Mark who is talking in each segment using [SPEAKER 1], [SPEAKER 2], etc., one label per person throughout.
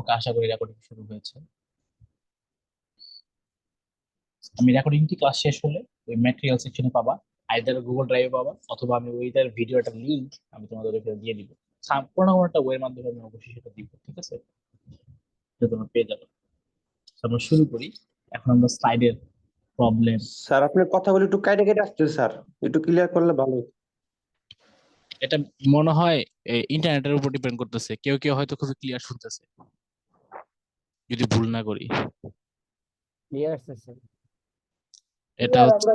[SPEAKER 1] ওকে, আশা করি রেকর্ডিং শুরু হয়েছে। আমি রেকর্ডিংটি ক্লাস শেষ হলে ওই ম্যাটেরিয়াল সেকশনে পাবা, আইদার গুগল ড্রাইভে পাবা, অথবা আমি ওইটার ভিডিওটার লিংক আমি তোমাদেরকে দিয়ে দিব। কোনো না কোনো একটা ওয়ের মাধ্যমে আমি অবশ্যই সেটা দিব, ঠিক আছে? সেটা তোমরা পেয়ে যাবে। তো আমরা শুরু করি। এখন আমরা স্লাইডের প্রবলেম।
[SPEAKER 2] স্যার আপনার কথাগুলো একটু কেটে কেটে আসছে স্যার, একটু ক্লিয়ার করলে ভালো হতো।
[SPEAKER 1] এটা মনে হয় ইন্টারনেটের উপর ডিপেন্ড করতেছে, কেউ কেউ হয়তো খুবই ক্লিয়ার শুনতেছে, যদি ভুল না করি।
[SPEAKER 3] ক্লিয়ার আসছে স্যার।
[SPEAKER 1] এটা হচ্ছে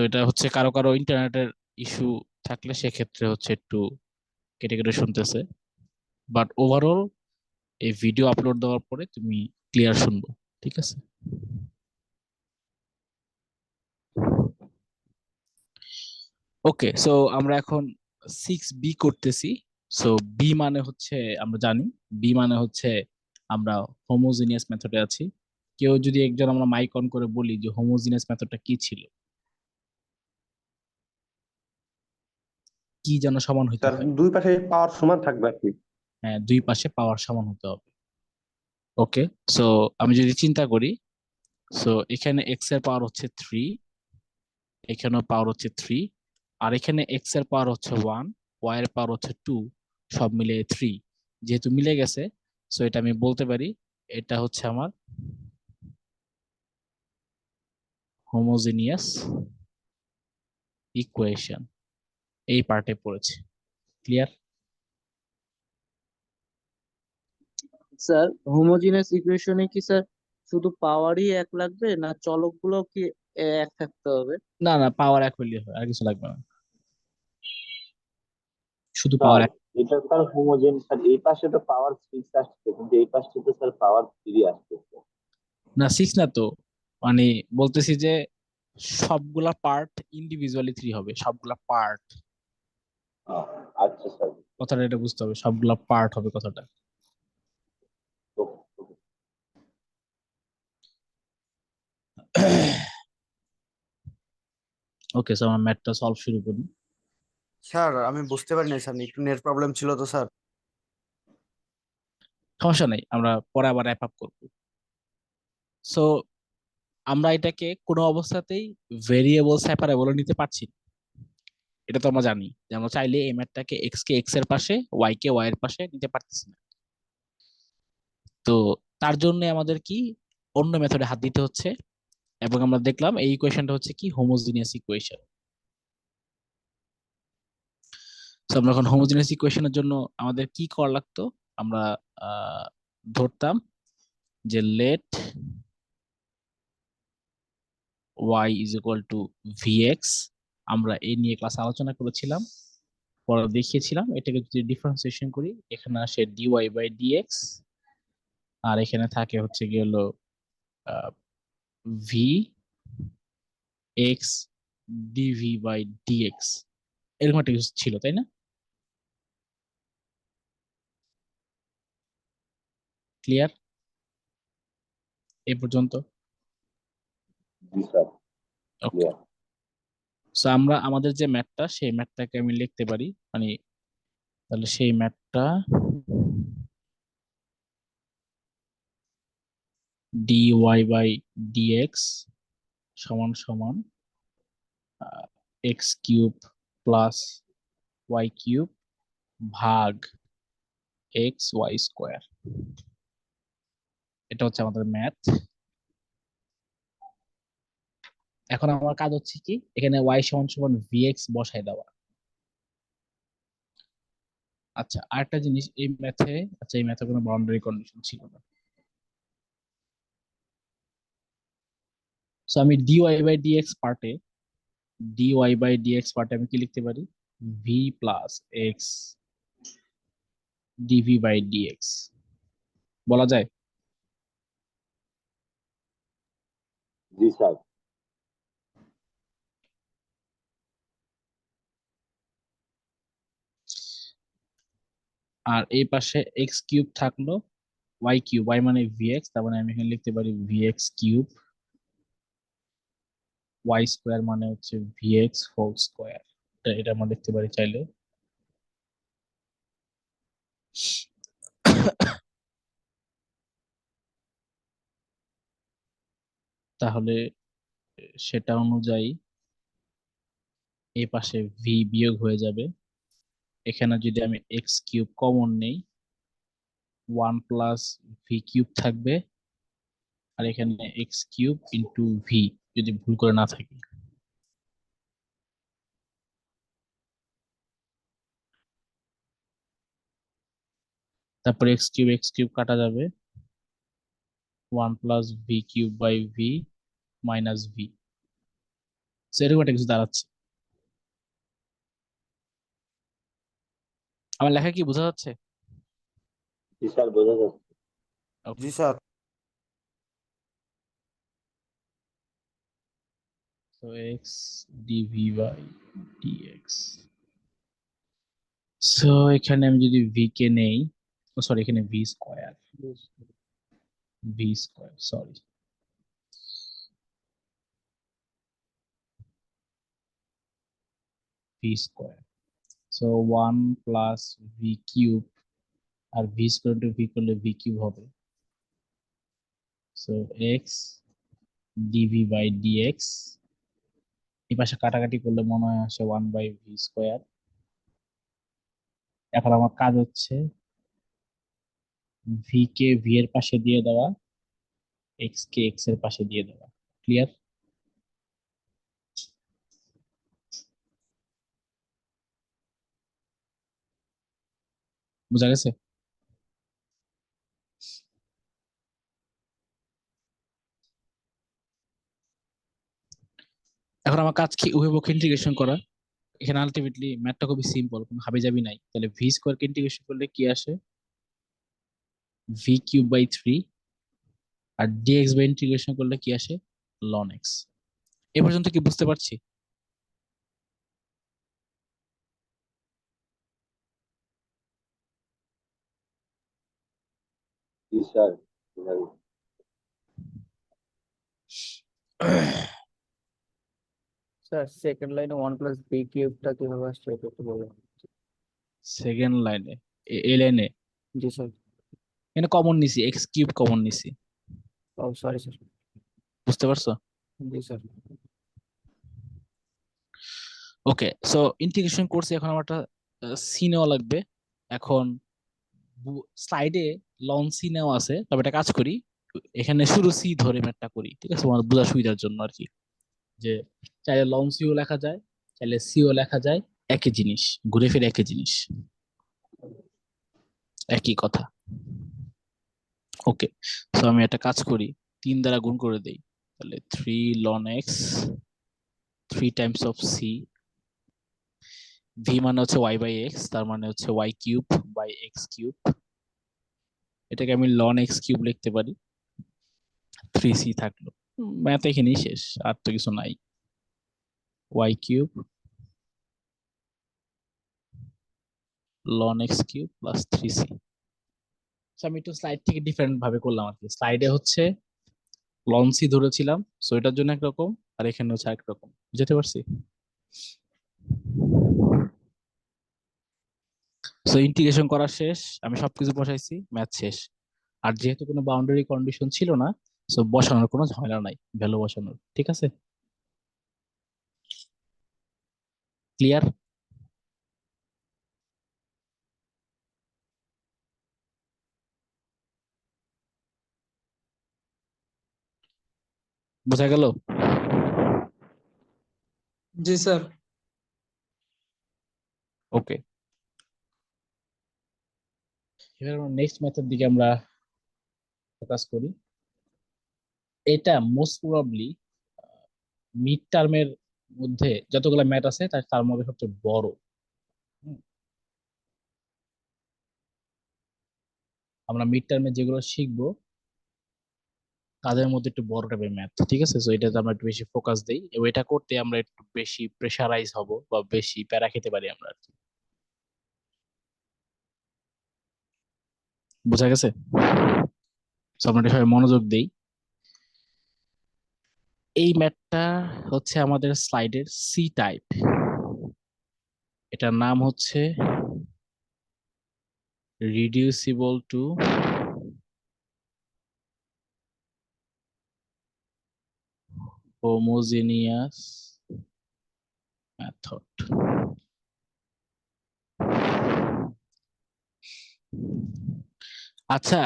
[SPEAKER 1] এটা হচ্ছে কারো কারো ইন্টারনেটের ইস্যু থাকলে সেক্ষেত্রে হচ্ছে একটু কেটে কেটে শুনতেছে, বাট ওভারঅল এই ভিডিও আপলোড দেওয়ার পরে তুমি ক্লিয়ার শুনবো, ঠিক আছে? ওকে, সো আমরা এখন 6B করতেছি। সো বি মানে হচ্ছে, আমরা জানি বি মানে হচ্ছে আমরা হোমোজিনিয়াস মেথডে আছি। কেউ যদি একজন আমরা মাইক অন করে বলি যে হোমোজিনিয়াস মেথডটা কি ছিল, কি যেন সমান হইতে
[SPEAKER 2] স্যার
[SPEAKER 1] হয়?
[SPEAKER 2] দুই পাশে পাওয়ার সমান থাকবে আর কি।
[SPEAKER 1] হ্যাঁ, দুই পাশে পাওয়ার সমান হতে হবে। ওকে, সো আমি যদি চিন্তা করি, সো এখানে এক্স এর পাওয়ার হচ্ছে 3, এখানেও পাওয়ার হচ্ছে 3, আর এখানে এক্স এর পাওয়ার হচ্ছে 1, ওয়াই এর পাওয়ার হচ্ছে 2, সব মিলিয়ে 3। যেহেতু মিলে গেছে, সো এটা আমি বলতে পারি এটা হচ্ছে আমার হোমোজিনিয়াস ইকুয়েশন। এই পার্টে পড়েছে। ক্লিয়ার?
[SPEAKER 3] স্যার হোমোজিনিয়াস ইকুয়েশনে কি স্যার শুধু পাওয়ারই এক লাগবে, না চলকগুলো কি এক থাকতে হবে?
[SPEAKER 1] না না, পাওয়ার এক হইলে হয়, আর কিছু লাগবে না, শুধু পাওয়ার
[SPEAKER 4] স্যার
[SPEAKER 1] এক।
[SPEAKER 4] এটা স্যার হোমোজেন স্যার, এই পাশে তো পাওয়ার 6 আসছে কিন্তু এই পাশে তো স্যার পাওয়ার 3 আসতেছে।
[SPEAKER 1] না, 6 না তো, মানে বলতেছি যে সবগুলা পার্ট ইন্ডিভিজুয়ালি 3 হবে, সবগুলা পার্ট।
[SPEAKER 4] আহ, আচ্ছা স্যার।
[SPEAKER 1] কথাটা এটা বুঝতে হবে, সবগুলা পার্ট হবে কথাটা।
[SPEAKER 4] ওকে, ওকে।
[SPEAKER 1] ওকে, সো আমরা ম্যাথটা সলভ শুরু করি।
[SPEAKER 5] স্যার আমি বুঝতে পারিনি স্যার, একটু নেট প্রবলেম ছিল তো স্যার।
[SPEAKER 1] সমস্যা নেই, আমরা পরে আবার র্যাপ আপ করবো। সো আমরা এটাকে কোনো অবস্থাতেই ভেরিয়েবল সেপারেবল নিতে পারছি না। এটা তো আমরা জানি যে আমরা চাইলে এই ম্যাথটাকে এক্স কে এক্স এর পাশে, ওয়াই কে ওয়াই এর পাশে নিতে পারতেছি না। তো তার জন্য আমাদের কি অন্য মেথডে হাত দিতে হচ্ছে, এবং আমরা দেখলাম এই ইকুয়েশনটা হচ্ছে কি হোমোজিনিয়াস ইকুয়েশন। তো আমরা এখন হোমোজিনিয়াস ইকুয়েশনের জন্য আমাদের কি করা লাগতো, আমরা ধরতাম যে let y is equal to vx। আমরা এই নিয়ে ক্লাস আলোচনা করেছিলাম, পরে দেখিয়েছিলাম এটাকে যদি ডিফারেন্সিয়েশন করি, এখানে আসে dy বাই dx, আর এখানে থাকে হচ্ছে কি হলো v x dv by dx, এরকম একটা কিছু ছিল, তাই না? ক্লিয়ার এই পর্যন্ত?
[SPEAKER 4] জি স্যার,
[SPEAKER 1] ওকে,
[SPEAKER 4] ক্লিয়ার।
[SPEAKER 1] সো আমরা আমাদের যে ম্যাথটা, সেই ম্যাথটাকে আমি লিখতে পারি, মানে তাহলে সেই ম্যাথটা dy বাই dx সমান সমান x cube plus y cube ভাগ এক্স ওয়াই স্কোয়ার। এটা হচ্ছে আমাদের ম্যাথ। এখন আমার কাজ হচ্ছে কি, এখানে ওয়াই সমান সমান ভিএক্স বসাই দেওয়া। আচ্ছা, আরেকটা জিনিস এই ম্যাথে, আচ্ছা এই ম্যাথে কোনো বাউন্ডারি কন্ডিশন ছিল না। সো আমি ডিওয়াই বাই ডিএক্স পার্টে, ডিওয়াই বাই ডিএক্স পার্টে আমি কি লিখতে পারি, V plus x d v by d x বলা যায়।
[SPEAKER 4] জি স্যার।
[SPEAKER 1] আর এই পাশে এক্স কিউব থাকলো, ওয়াই কিউব, ওয়াই মানে ভিএক্স, তার মানে আমি এখানে লিখতে পারি ভিএক্স কিউব, ওয়াই স্কোয়ার মানে হচ্ছে ভিএক্স হোল স্কোয়ার। এটা আমরা লিখতে পারি চাইলে। তাহলে সেটা অনুযায়ী এই পাশে ভি বিয়োগ হয়ে যাবে। এখানে যদি আমি এক্স কিউব কমন নেই, 1 + v³ থাকবে, আর এখানে x³ ইন্টু ভি, যদি ভুল করে না থাকি। তারপর x³ কাটা যাবে, 1 + v³ মাইনাস ভি। এরকম একটা কিছু দাঁড়াচ্ছে। আমার লেখা কি বোঝা যাচ্ছে?
[SPEAKER 4] জি স্যার, বোঝা যাচ্ছে।
[SPEAKER 5] জি sir.
[SPEAKER 1] So x dv/dx. So এখানে আমি যদি ভি কে নেই, সরি এখানে V square sorry, v²। So 1 + v³ আর v² ইন্টু ভি করলে v³ হবে। সো x dv/dx, এই পাশে কাটাকাটি করলে মনে হয় আসে 1/v²। এখন আমার কাজ হচ্ছে ভি কে ভি এর পাশে দিয়ে দেওয়া, এক্স কে এক্স এর পাশে দিয়ে দেওয়া। ক্লিয়ার? বুঝা গেছে? এখন আমার কাজ কি উভয়পক্ষে ইন্টিগ্রেশন করা। এখানে আলটিমেটলি ম্যাথটা খুবই সিম্পল, কোনো হাবিজাবি নাই। তাহলে v² কে ইন্টিগ্রেশন করলে কি আসে? v³/3। R dx by integration করলে কি আসে? ln x। এ পর্যন্ত কি বুঝতে পারছি?
[SPEAKER 4] জি স্যার, বোঝা গেছে।
[SPEAKER 3] স্যার সেকেন্ড লাইনে 1 + v³ কিভাবে আসছে এটা একটু বলুন।
[SPEAKER 1] সেকেন্ড লাইনে, এই লাইনে
[SPEAKER 3] জি স্যার।
[SPEAKER 1] এখানে কমন নিছি, x³ কমন নিছি।
[SPEAKER 3] ও সরি স্যার।
[SPEAKER 1] বুঝতে পারছো?
[SPEAKER 3] জি স্যার।
[SPEAKER 1] ওকে, সো ইন্টিগ্রেশন করছি, এখন আমার একটা সি নেওয়া লাগবে। এখন স্লাইডে লন সি নেওয়া আছে, তবে একটা কাজ করি, এখানে শুরু সি ধরে ম্যাথটা করি, ঠিক আছে, আমার বোঝার সুবিধার জন্য আর কি। যে চাইলে লন সিও লেখা যায়, চাইলে সিও লেখা যায়, একই জিনিস, ঘুরে ফিরে একই জিনিস, একই কথা। ওকে, সো আমি একটা কাজ করি, 3 দ্বারা গুণ করে দেই, তাহলে 3 ln x 3 টাইমস অফ সি। ভি মানে হচ্ছে y/x, তার মানে হচ্ছে y³ এটাকে আমি ln x³ লিখতে পারি। 3c থাকলো, ম্যাথ এখানেই শেষ, আর তো কিছু নাই। y³ ln x³ plus 3c। আমি একটু স্লাইড থেকে ডিফারেন্ট ভাবে করলাম আর কি। স্লাইডে হচ্ছে লন সি ধরেছিলাম, সো এটার জন্য একরকম, আর এখানে হচ্ছে আরেক রকম। বুঝতে পারছি? সো ইন্টিগ্রেশন করা শেষ, আমি সবকিছু বসাইছি, ম্যাথ শেষ। আর যেহেতু কোনো বাউন্ডারি কন্ডিশন ছিল না, সো বসানোর কোনো ঝামেলা নাই, ভ্যালু বসানোর। ঠিক আছে? ক্লিয়ার? বোঝা গেল?
[SPEAKER 6] জি স্যার।
[SPEAKER 1] ওকে, এবার নেক্সট ম্যাথের দিকে আমরা ফোকাস করি। এটা মোস্ট প্রবাবলি মিড টার্মের মধ্যে যতগুলো ম্যাথ আছে তার মধ্যে সবচেয়ে বড়। হুম, আমরা মিড টার্মে যেগুলো শিখবো তাদের মধ্যে একটু বড় টাইপের ম্যাথ। ঠিক আছে, সো এটাতে আমরা একটু বেশি ফোকাস দেই, এবং এটা করতে আমরা একটু বেশি প্রেশারাইজ হব বা বেশি প্যারা খেতে পারি আমরা আর কি। বোঝা গেছে? সো আমরা সবাই মনোযোগ দেই। এই ম্যাথটা হচ্ছে আমাদের স্লাইডের সি টাইপ। এটার নাম হচ্ছে রিডিউসিবল টু হোমোজিনিয়াস মেথড। আচ্ছা,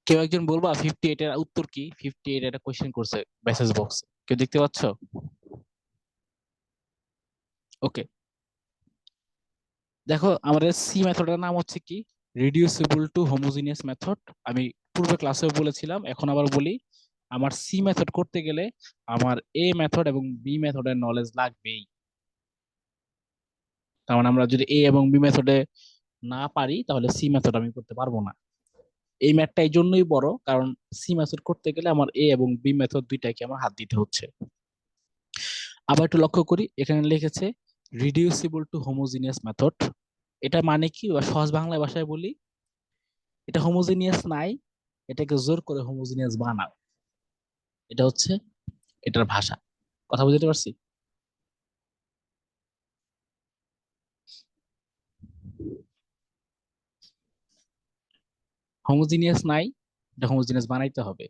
[SPEAKER 1] কেউ একজন বলবা 58 এর উত্তর কি? 58 একটা কোশ্চেন করছে মেসেজ বক্সে, কেউ দেখতে পাচ্ছ? ওকে, দেখো আমাদের সি মেথডের নাম হচ্ছে কি? রিডিউসিবল টু হোমোজিনিয়াস মেথড। আমি পূর্বে ক্লাসেও বলেছিলাম, এখন আবার বলি, আমার সি মেথড করতে গেলে আমার এ মেথড এবং বি মেথডের নলেজ লাগবেই। তার মানে আমরা যদি এ এবং বি মেথডে না পারি তাহলে সি মেথড আমি করতে পারবো না। এই ম্যাথটা এই জন্যই বড়, কারণ সি মেথড করতে গেলে আমার এ এবং বি মেথড দুইটাকে আমার হাত দিতে হচ্ছে। আবার একটু লক্ষ্য করি, এখানে লিখেছে রিডিউসিবল টু হোমোজিনিয়াস মেথড। এটা মানে কি, বা সহজ বাংলা ভাষায় বলি, এটা হোমোজিনিয়াস নাই, এটাকে জোর করে হোমোজিনিয়াস বানাও। এটা হচ্ছে এটার ভাষা। কথা বুঝতে পারছি? হোমোজিনিয়াস নাই, এটা হোমোজিনিয়াস বানাইতে হবে।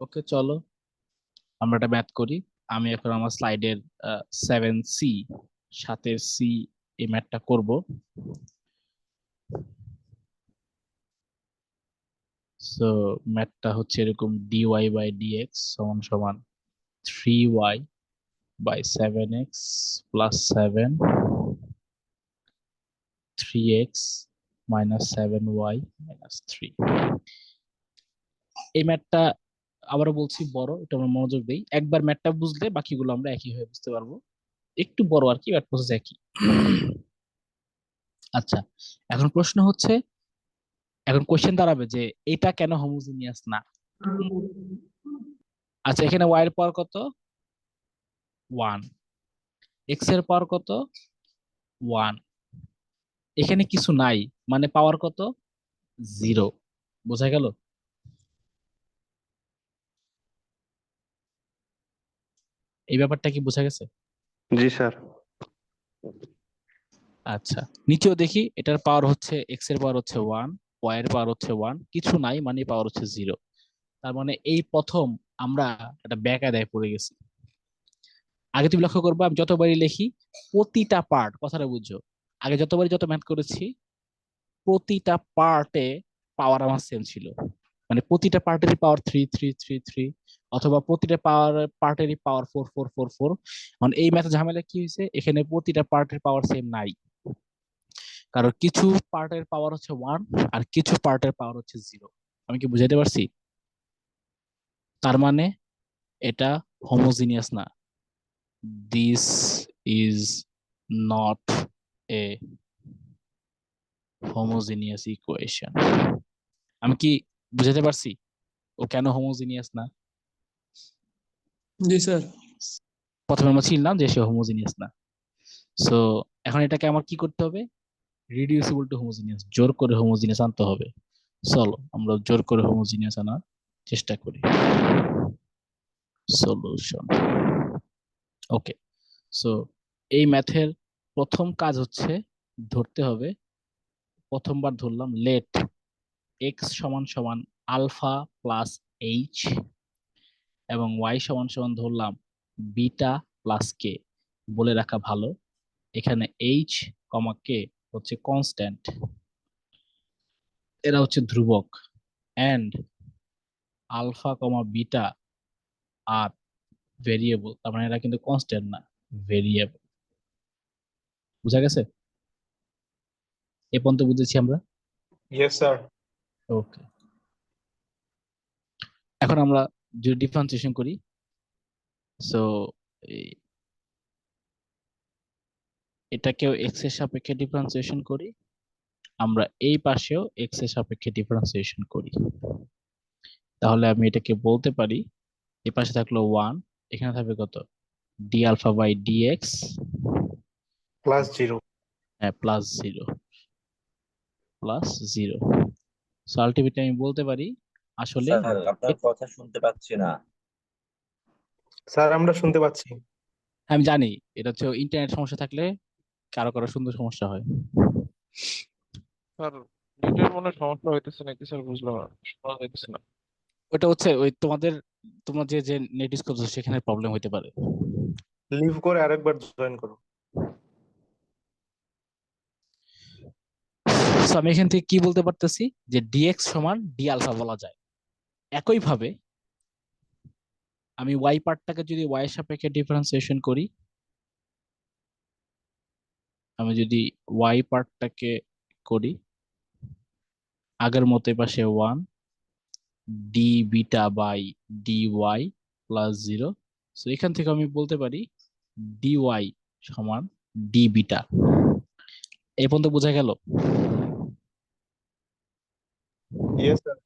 [SPEAKER 1] ওকে, চলো আমরা এটা ম্যাথ করি। আমি এখন আমার স্লাইডের 7C, 7C এই ম্যাথটা করব। সো ম্যাথটা হচ্ছে এরকম, dy বাই dx সমান সমান 3y by 7x plus 7, 3x minus 7y minus 3। এই ম্যাথটা আবারও বলছি বড়, এটা আমরা মনোযোগ দেই। একবার ম্যাথটা বুঝলে বাকিগুলো আমরা একই ভাবে বুঝতে পারবো। একটু বড় আর কি, বাট প্রসেস একই। আচ্ছা, এখন প্রশ্ন হচ্ছে, এখন কোশ্চেন দাঁড়াবে যে এটা কেন হোমোজিনিয়াস না? আচ্ছা, এখানে y এর পাওয়ার কত? 1। x এর পাওয়ার কত? 1। এখানে কিছু নাই, মানে পাওয়ার কত? 0। বোঝা গেল? এই ব্যাপারটা কি বোঝা গেছে?
[SPEAKER 2] জি স্যার।
[SPEAKER 1] আচ্ছা, নিচেও দেখি, এটার পাওয়ার হচ্ছে, এক্স এর পাওয়ার হচ্ছে 1, ওয়াই এর পাওয়ার হচ্ছে 1, কিছু নাই মানে পাওয়ার হচ্ছে 0। তার মানে এই প্রথম আমরা একটা ব্যাকায়দায় পড়ে গেছি। আগে তুমি লক্ষ্য করবে, আমি যতবারই লিখি প্রতিটা পার্ট, কথাটা বুঝছো, আগে যতবারই যত ম্যাথ করেছি প্রতিটা পার্টে পাওয়ার আমার সেম ছিল। মানে প্রতিটা পার্টেরই পাওয়ার 3 3 3 3, অথবা প্রতিটা পার্টেরই পাওয়ার 4 4 4 4। মানে এই ম্যাথ ঝামেলা কি হয়েছে, এখানে প্রতিটা পার্টের পাওয়ার সেম নাই, কারণ কিছু পার্টের পাওয়ার হচ্ছে 1 আর কিছু পার্টের পাওয়ার হচ্ছে 0। আমি কি বুঝাইতে পারছি? তার মানে এটা হোমোজিনিয়াস না। This is not a homogeneous equation. আমি কি বুঝাতে পারছি ও কেন হোমোজিনিয়াস না?
[SPEAKER 6] জি স্যার।
[SPEAKER 1] প্রথমে আমরা ছিলাম যে সে হোমোজিনিয়াস না। সো এখন এটাকে আমার কি করতে হবে? রিডিউসিবল টু হোমোজিনিয়াস, জোর করে হোমোজিনিয়াস আনতে হবে। চলো আমরা জোর করে হোমোজিনিয়াস আনার চেষ্টা করি। সলিউশন। ওকে, সো এই ম্যাথের প্রথম কাজ হচ্ছে ধরতে হবে, প্রথমবার ধরলাম লেট এক্স সমান সমান আলফা প্লাস এইচ, এবং ওয়াই সমান সমান ধরলাম বিটা প্লাস কে। বলে রাখা ভালো, এখানে এইচ কমা কে হচ্ছে কনস্ট্যান্ট, এরা হচ্ছে ধ্রুবক, এন্ড আলফা কমা বিটা আর ভেরিয়েবল, তার মানে এরা কিন্তু কনস্ট্যান্ট না, ভেরিয়েবল। বুঝা গেছে? এ পর্যন্ত বুঝেছি আমরা?
[SPEAKER 6] Yes sir.
[SPEAKER 1] ওকে, এখন আমরা যদি ডিফারেন্সিয়েশন করি, সো এটাকেও এক্স এর সাপেক্ষে ডিফারেন্সিয়েশন করি, আমরা এই পাশেও এক্স এর সাপেক্ষে ডিফারেন্সিয়েশন করি, তাহলে আমি এটাকে বলতে পারি, এই পাশে থাকলো 1, এখানে থাকবে কত? D alpha by D x
[SPEAKER 6] plus 0।
[SPEAKER 1] Plus 0 plus 0। So ultimately আমি বলতে পারি আসলে,
[SPEAKER 4] স্যার আপনার কথা শুনতে পাচ্ছি না।
[SPEAKER 6] স্যার আমরা শুনতে পাচ্ছি।
[SPEAKER 1] আমি জানি এটা হচ্ছে ইন্টারনেট সমস্যা থাকলে কারো কারো সুন্দর সমস্যা হয়।
[SPEAKER 7] স্যার নেটের মনে হয় সমস্যা হইতেছে নাকি স্যার, বুঝলাম না, শোনা যাইতেছে না।
[SPEAKER 1] ওটা হচ্ছে ওই তোমাদের তোমরা যে যে নেট ইউজ করছো সেখানে প্রবলেম হতে পারে।
[SPEAKER 6] লিভ করে আরেকবার জয়েন করো।
[SPEAKER 1] সো আমি এখান থেকে কি বলতে পারতেছি যে ডিএক্স সমান ডি আলফা বলা যায়। একইভাবে আমি ওয়াই পার্টটাকে যদি ওয়াই এর সাপেক্ষে ডিফারেন্সিয়েশন করি, আমি যদি ওয়াই পার্টটাকে করি আগের মতো পাশে 1 d beta by d y plus 0। So এখান থেকে আমি বলতে পারি ডি ওয়াই সমান ডি বিটা। এই পর্যন্ত বোঝা গেল?
[SPEAKER 6] Yes sir.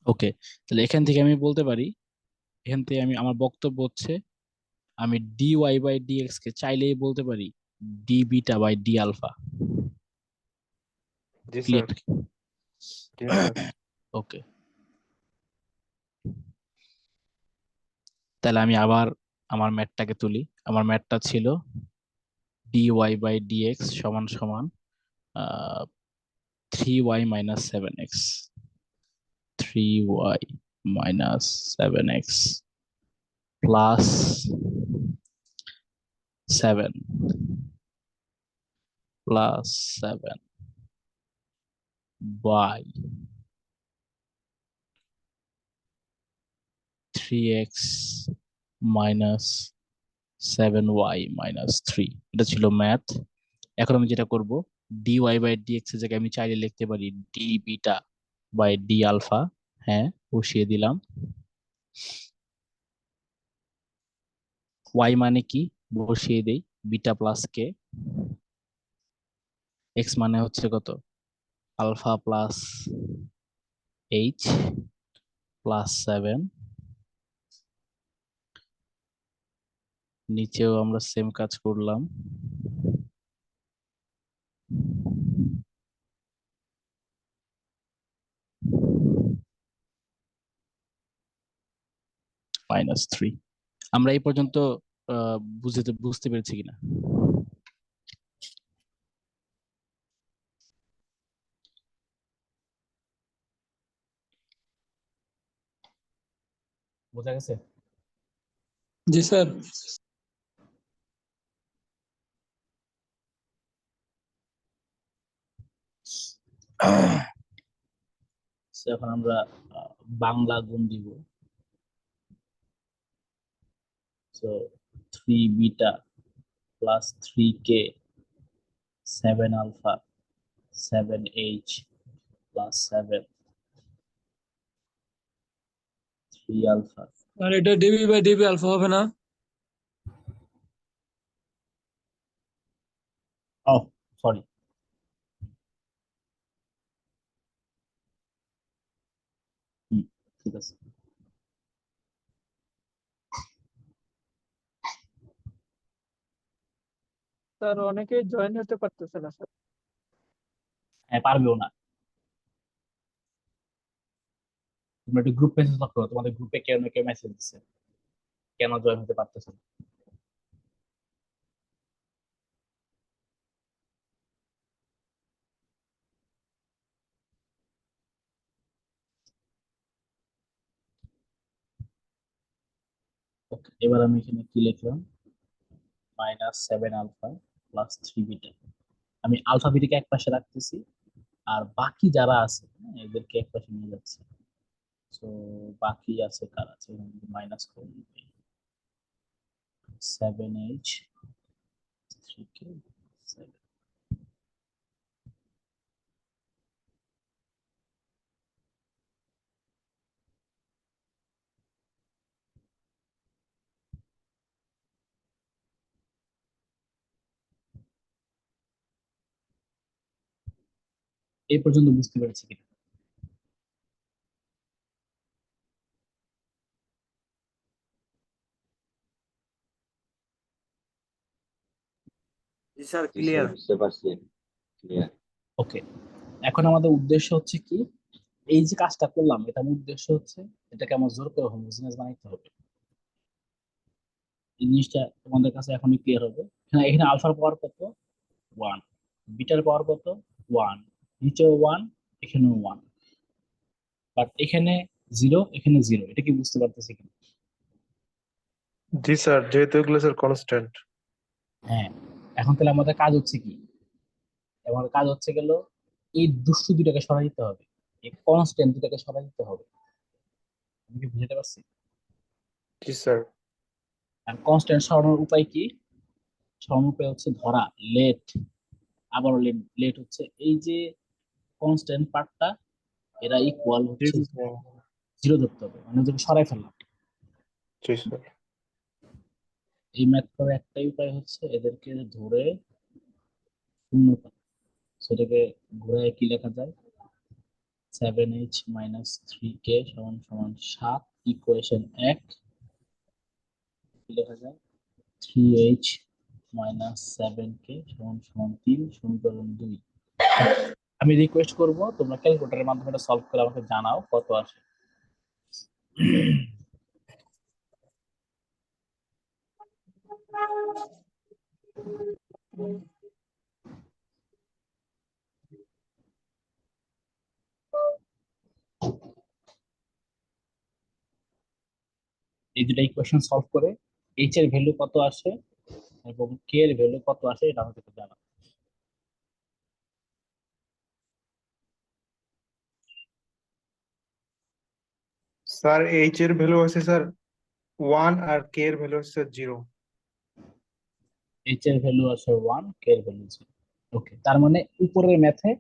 [SPEAKER 1] ওকে, তাহলে এখান থেকে আমি বলতে পারি, এখান থেকে আমি আমার বক্তব্য হচ্ছে আমি D Y by D X কে চাইলেই বলতে পারি D beta by D alpha.
[SPEAKER 6] জি স্যার।
[SPEAKER 1] ক্লিয়ার?
[SPEAKER 6] জি স্যার।
[SPEAKER 1] ওকে, তাহলে আমি আবার আমার ম্যাথটাকে তুলি। আমার ম্যাথটা ছিল D Y by D X সমান সমান 3y minus 7x, 3y minus 7x plus 7 plus 7 by 3x minus 7y minus 3। এটা ছিল ম্যাথ। এখন আমি যেটা করব, dy বাই dx এর জায়গায় আমি চাইলে লিখতে পারি D beta by D alpha. হ্যাঁ, বসিয়ে দিলাম। y মানে কি বসিয়ে দেই, বিটা প্লাস কে। x মানে হচ্ছে কত, আলফা প্লাস এইচ প্লাস 7। নিচেও আমরা সেম কাজ করলাম। -3। আমরা এই পর্যন্ত বুঝতে পেরেছি কিনা? বোঝা গেছে?
[SPEAKER 8] জি স্যার।
[SPEAKER 1] So, এখন আমরা বাংলা গুণ দিব। So 3 beta plus 3k 7 alpha 7h plus 7 3 alpha.
[SPEAKER 8] আর এটা ডিবি বাই ডিবি আলফা হবে না?
[SPEAKER 1] ও সরি, ঠিক আছে।
[SPEAKER 9] স্যার অনেকেই জয়েন হতে পারতেছে না স্যার।
[SPEAKER 1] হ্যাঁ, পারবেও না। তোমরা একটু গ্রুপ মেসেজ করো, তোমাদের গ্রুপে কেউ না কেউ মেসেজ দিচ্ছে কেন জয়েন হতে পারতেছে না। ওকে, এবার আমি এখানে কি লিখলাম, -7 আলফা প্লাস 3 বিটা। আমি আলফা বিটাকে এক পাশে রাখতেছি আর বাকি যারা আছে এদেরকে এক পাশে নিয়ে যাচ্ছি। তো বাকি আছে কার আছে, মাইনাস করে 7h 3k 7। এই পর্যন্ত বুঝতে পেরেছি কিনা?
[SPEAKER 5] জি স্যার,
[SPEAKER 4] জি স্যার,
[SPEAKER 5] ক্লিয়ার।
[SPEAKER 4] বুঝতে পারছি। ক্লিয়ার।
[SPEAKER 1] ওকে, এখন আমাদের উদ্দেশ্য হচ্ছে কি, এই যে কাজটা করলাম এটা উদ্দেশ্য হচ্ছে এটাকে আমার জোর করে হোমোজেনিয়াস বানাইতে হবে। এই জিনিসটা তোমাদের কাছে এখনই ক্লিয়ার হবে। হ্যাঁ, এখানে আলফার পাওয়ার কত 1, বিটার পাওয়ার কত 1, নিচেও 1, এখানেও 1, বাট এখানে 0 এখানে 0। এটা কি বুঝতে পারতেছি কিনা?
[SPEAKER 6] জি স্যার, যেহেতু এগুলো স্যার কনস্ট্যান্ট।
[SPEAKER 1] হ্যাঁ, এখন তাহলে আমাদের কাজ হচ্ছে কি? আমাদের কাজ হচ্ছে গেল এই দুষ্টু দুটাকে সরাই দিতে হবে, এই কনস্ট্যান্ট দুটাকে সরাই দিতে হবে। আমি কি বুঝতে পারছি?
[SPEAKER 6] জি স্যার।
[SPEAKER 1] আর কনস্ট্যান্ট সরানোর উপায় কি? সরানোর উপায় হচ্ছে ধরা লেট, আবার লেট। লেট হচ্ছে এই যে কনস্ট্যান্ট পার্টটা, এরা ইকুয়াল
[SPEAKER 6] জি
[SPEAKER 1] হচ্ছে
[SPEAKER 6] স্যার।
[SPEAKER 1] জিরো ধরতে হবে, মানে ওদেরকে সরাই ফেললাম।
[SPEAKER 6] জি স্যার।
[SPEAKER 1] এই ম্যাথ করার একটাই উপায় হচ্ছে এদেরকে ধরে শূন্য করা। সেটাকে ঘুরায় কি লেখা যায়? 7h - 3k সমান সমান 7, ইকুয়েশন 1 কি লেখা যায়? 3h - 7k সমান সমান 3, সমীকরণ 2। আমি রিকোয়েস্ট করব তোমরা ক্যালকুলেটরের মাধ্যমে এটা সলভ করে আমাকে জানাও কত আসে। এই দুটো ইকুয়েশন সলভ করে এইচ এর ভ্যালু কত আসে এবং কে এর ভ্যালু কত আসে এটা আমাকে একটু জানাও।
[SPEAKER 6] স্যার এইচ এর ভ্যালু আছে স্যার 1 আর কে এর ভ্যালু আছে 0।
[SPEAKER 1] এইচ এর ভ্যালু আছে 1, কে এর ভ্যালু 0। ওকে, তার মানে উপরের ম্যাথে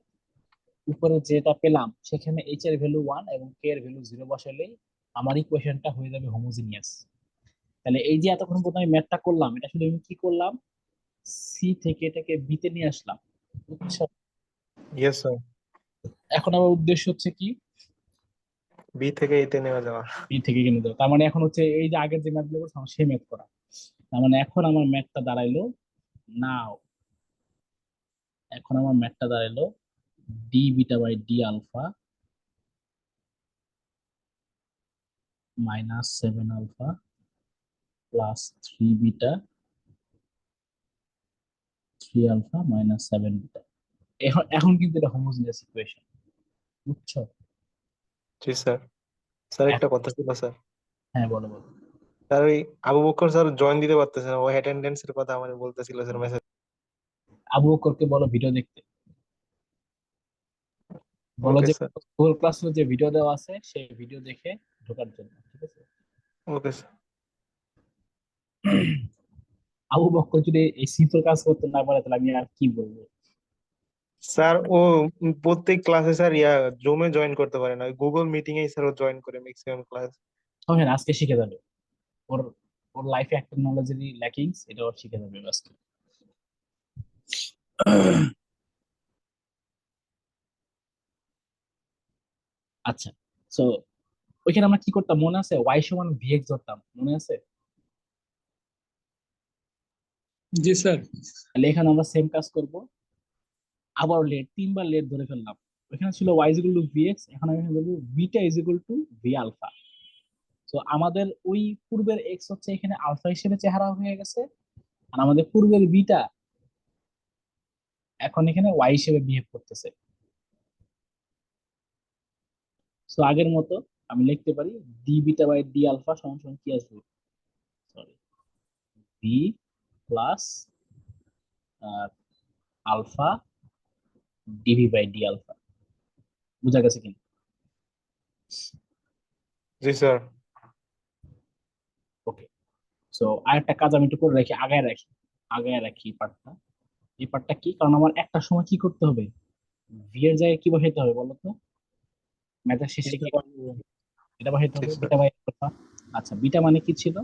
[SPEAKER 1] উপরে যেটা পেলাম সেখানে এইচ এর ভ্যালু 1 এবং কে এর ভ্যালু 0 বসালেই আমার ইকুয়েশনটা হয়ে যাবে হোমোজিনিয়াস। তাহলে এই যে এতক্ষণ পর্যন্ত আমি ম্যাথটা করলাম, এটা শুধু আমি কি করলাম? সি থেকে এটাকে বি তে নিয়ে আসলাম, বুঝছো?
[SPEAKER 6] Yes sir.
[SPEAKER 1] এখন আমার উদ্দেশ্য হচ্ছে কি?
[SPEAKER 6] বি থেকে এতে নেওয়া যাওয়া।
[SPEAKER 1] বি থেকে কিনে দেবো। তার মানে এখন হচ্ছে এই যে আগের যে ম্যাথগুলো করছিলাম সেই ম্যাথ করা। তার মানে এখন আমার ম্যাথটা দাঁড়াইলো নাও, এখন আমার ম্যাথটা দাঁড়াইলো D beta by D alpha -7 alpha plus 3 beta 3 alpha -7 beta. এখন এখন কিন্তু এটা হোমোজিনিয়াস ইকুয়েশন, বুঝছো?
[SPEAKER 6] জি স্যার। স্যার একটা
[SPEAKER 1] এখন-
[SPEAKER 6] কথা ছিল স্যার।
[SPEAKER 1] হ্যাঁ, বলো বলো।
[SPEAKER 6] স্যার ওই আবু বকর স্যার জয়েন দিতে পারতেছে না, ও অ্যাটেন্ডেন্স এর কথা আমাকে বলতেছিল স্যার মেসেজ।
[SPEAKER 1] আবু বকরকে বলো ভিডিও দেখতে, বলো
[SPEAKER 6] ওকে
[SPEAKER 1] যে
[SPEAKER 6] স্যার।
[SPEAKER 1] গুগল ক্লাসরুমে যে ভিডিও দেওয়া আছে সেই ভিডিও দেখে ঢোকার জন্য, ঠিক আছে?
[SPEAKER 6] Okay sir.
[SPEAKER 1] আবু বকর যদি এই সিম্পল কাজ করতে না পারে তাহলে আমি আর কি বলবো?
[SPEAKER 6] স্যার ও প্রত্যেক ক্লাসে স্যার জুমে জয়েন করতে পারে না, গুগল মিটিং এ স্যার ও জয়েন করে ম্যাক্সিমাম ক্লাস।
[SPEAKER 1] তবে না, আজকে শিখে যাবে। ওর ওর লাইফে একটা নলেজেরই ল্যাকিংস, এটা ওর শিখে যাবে আজকে। আচ্ছা, সো ওইখানে আমরা কি করতাম মনে আছে? ওয়াই সমান ভিএক্স ধরতাম, মনে আছে?
[SPEAKER 8] জি স্যার।
[SPEAKER 1] তাহলে এখানে আমরা সেম কাজ করব, আবার লেট 3বার লেট ধরে ফেললাম। ওইখানে ছিল y is equal to v x, এখন আমি এখানে ধরবো beta is equal to V alpha. তো আমাদের ওই পূর্বের এক্স হচ্ছে এখানে আলফা হিসেবে চেহারা হয়ে গেছে, আর আমাদের পূর্বের বিটা এখন এখানে ওয়াই হিসেবে বিহেভ করতেছে। তো আগের মতো আমি লিখতে পারি D beta by D alpha সমান সমান কি আসবে? Sorry, V plus alpha DV by D alpha. বুঝা গেছে কিনা?
[SPEAKER 6] জি স্যার।
[SPEAKER 1] ওকে, সো আরেকটা কাজ আমি একটু করে রাখি, আগায় রাখি, আগায় রাখি এই পার্টটা। এই পার্টটা কি, কারণ আমার একটা সময় কি করতে হবে? ভি এর জায়গায় কি বসাইতে হবে বলো তো? ম্যাথের শেষে কি এটা বসাইতে
[SPEAKER 6] জি
[SPEAKER 1] হবে?
[SPEAKER 6] স্যার।
[SPEAKER 1] Beta by alpha. আচ্ছা, বিটা মানে কি ছিল?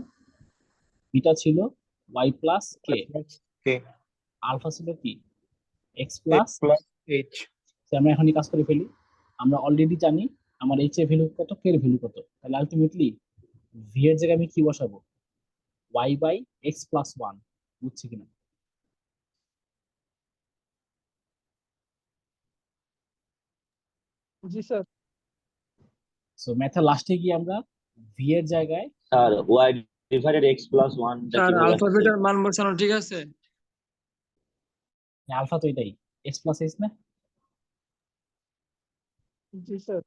[SPEAKER 1] বিটা ছিল Y plus K,
[SPEAKER 6] K
[SPEAKER 1] alpha ছিল কি? X
[SPEAKER 6] X
[SPEAKER 1] plus.
[SPEAKER 6] Plus H.
[SPEAKER 1] আমরা এখনই কাজ করে ফেলি। আমরা অলরেডি জানি আমার এইচ এর ভ্যালু কত, কে এর ভ্যালু কত। তাহলে আলটিমেটলি ভি এর জায়গায় আমি কি বসাবো? Y by X plus 1। বুঝছি কিনা?
[SPEAKER 9] জি স্যার।
[SPEAKER 1] সো ম্যাথের লাস্টে গিয়ে আমরা ভি এর জায়গায়
[SPEAKER 4] sir Y divided X plus ওয়ানটা
[SPEAKER 8] স্যার
[SPEAKER 4] কিভাবে আসছে?
[SPEAKER 8] আলফাবেটের মান বসানো ঠিক আছে?
[SPEAKER 1] আলফা তো এটাই, এক্স প্লাস এইচ না?
[SPEAKER 9] জি স্যার।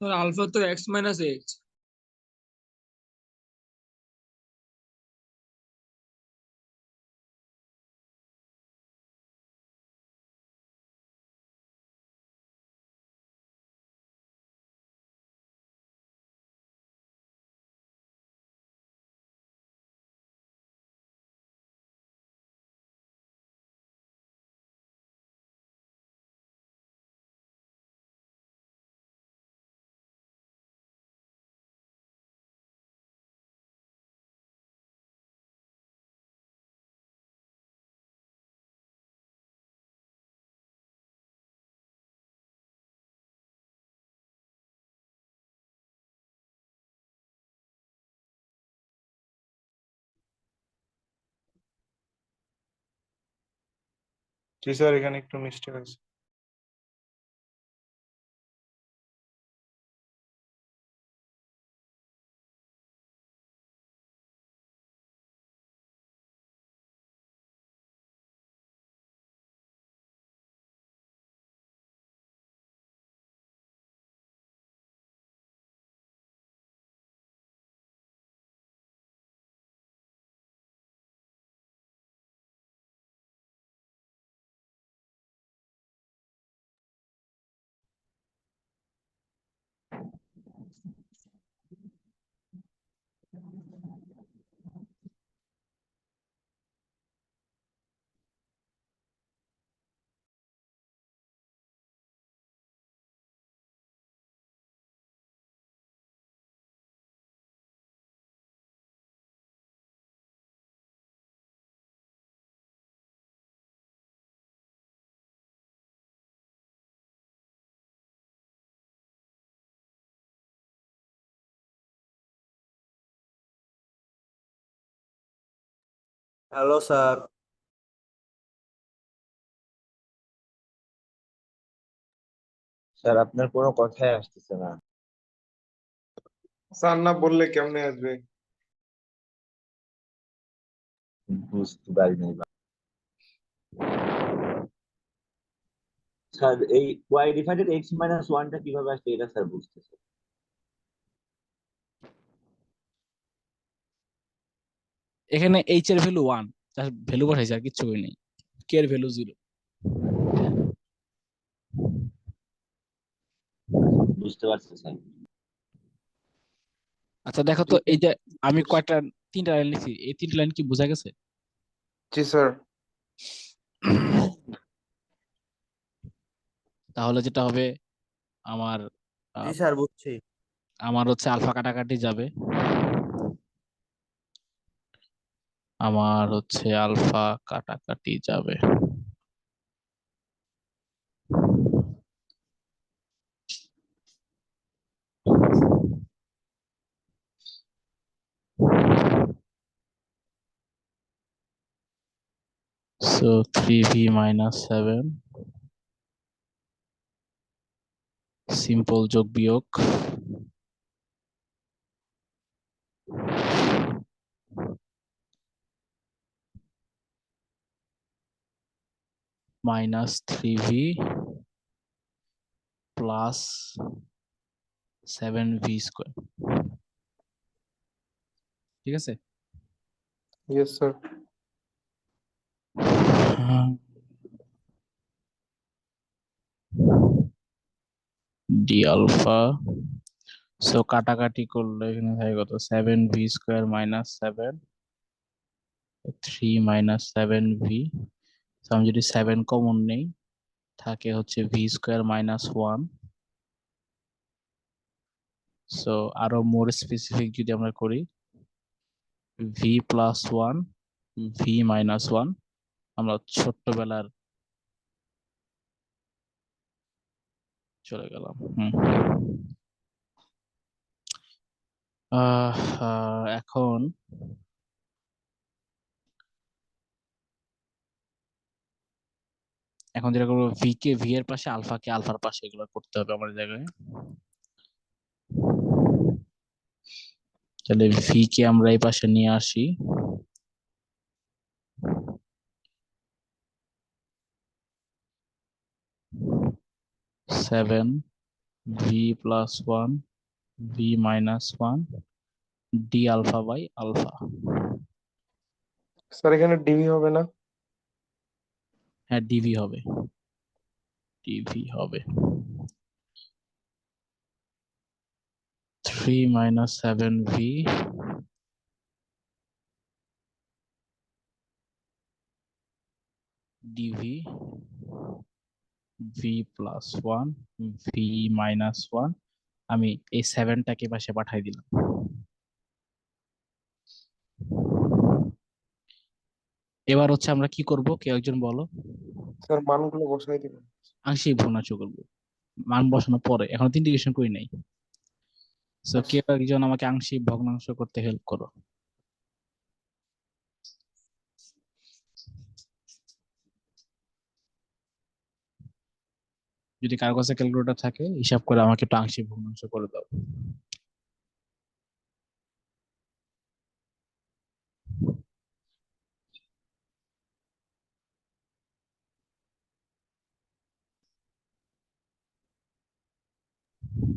[SPEAKER 8] স্যার আলফা তো এক্স মাইনাস এইচ।
[SPEAKER 6] জি স্যার, এখানে একটু মিস্টেক আছে।
[SPEAKER 5] Hello sir.
[SPEAKER 4] স্যার আপনার কোনো কথাই আসতেছে না।
[SPEAKER 6] স্যার না বললে কেমনে আসবে?
[SPEAKER 4] বুঝতে পারি নাই। স্যার এই ওয়াই ডিভাইডেড এক্স মাইনাস ওয়ানটা কিভাবে আসছে এটা স্যার বুঝতেছে।
[SPEAKER 1] এখানে এইচ এর ভ্যালু 1, জাস্ট ভ্যালু বসাইছে আর কিচ্ছু করি নাই। কে এর ভ্যালু 0।
[SPEAKER 4] বুঝতে পারছি স্যার।
[SPEAKER 1] আচ্ছা দেখো তো, এই যে আমি কয়টা 3টা লাইন লিখছি, এই 3টা লাইন কি বোঝা গেছে?
[SPEAKER 6] জি স্যার।
[SPEAKER 1] তাহলে যেটা হবে আমার
[SPEAKER 5] জি
[SPEAKER 1] আহ,
[SPEAKER 5] স্যার, বুঝছি।
[SPEAKER 1] আমার হচ্ছে আলফা কাটাকাটি যাবে, আমার হচ্ছে আলফা কাটাকাটি যাবে। সো 3v minus 7, সিম্পল যোগ বিয়োগ, minus 3v plus 7v square. ঠিক আছে।
[SPEAKER 6] Yes sir.
[SPEAKER 1] D alpha, so কাটাকাটি করলে এখানে থাকে কত, 7v square minus 7, 3 minus 7v। আমি যদি 7 কমন নেই, থাকে হচ্ছে v স্কোয়ার মাইনাস 1। সো আরো মোর স্পেসিফিক যদি আমরা করি, v প্লাস 1, v মাইনাস 1। আমরা ছোট্টবেলার চলে গেলাম। এখন যেটা করবো, ভি কে ভি এর পাশে, আলফা কে আলফার পাশে, এগুলো করতে হবে আমার জায়গায়। তাহলে ভি কে আমরা এই পাশে নিয়ে আসি, 7 V plus one V minus one D alpha by alpha.
[SPEAKER 6] Sir এখানে ডিভি হবে না?
[SPEAKER 1] হ্যাঁ ডিভি হবে, ডিভি হবে 3 minus 7v dv v plus 1 v minus 1। আমি এই 7টাকে পাশে পাঠাই দিলাম। এবার হচ্ছে আমরা কি করব, কেউ একজন বলো।
[SPEAKER 6] স্যার মানগুলো বসাই দিবেন।
[SPEAKER 1] আংশিক ভগ্নাংশ করব, মান বসানোর পরে, এখন ইন্টিগ্রেশন করি নাই। সো কেউ একজন আমাকে আংশিক ভগ্নাংশ করতে হেল্প করো। যদি কারো কাছে ক্যালকুলেটর থাকে হিসাব করে আমাকে একটু আংশিক ভগ্নাংশ করে দাও।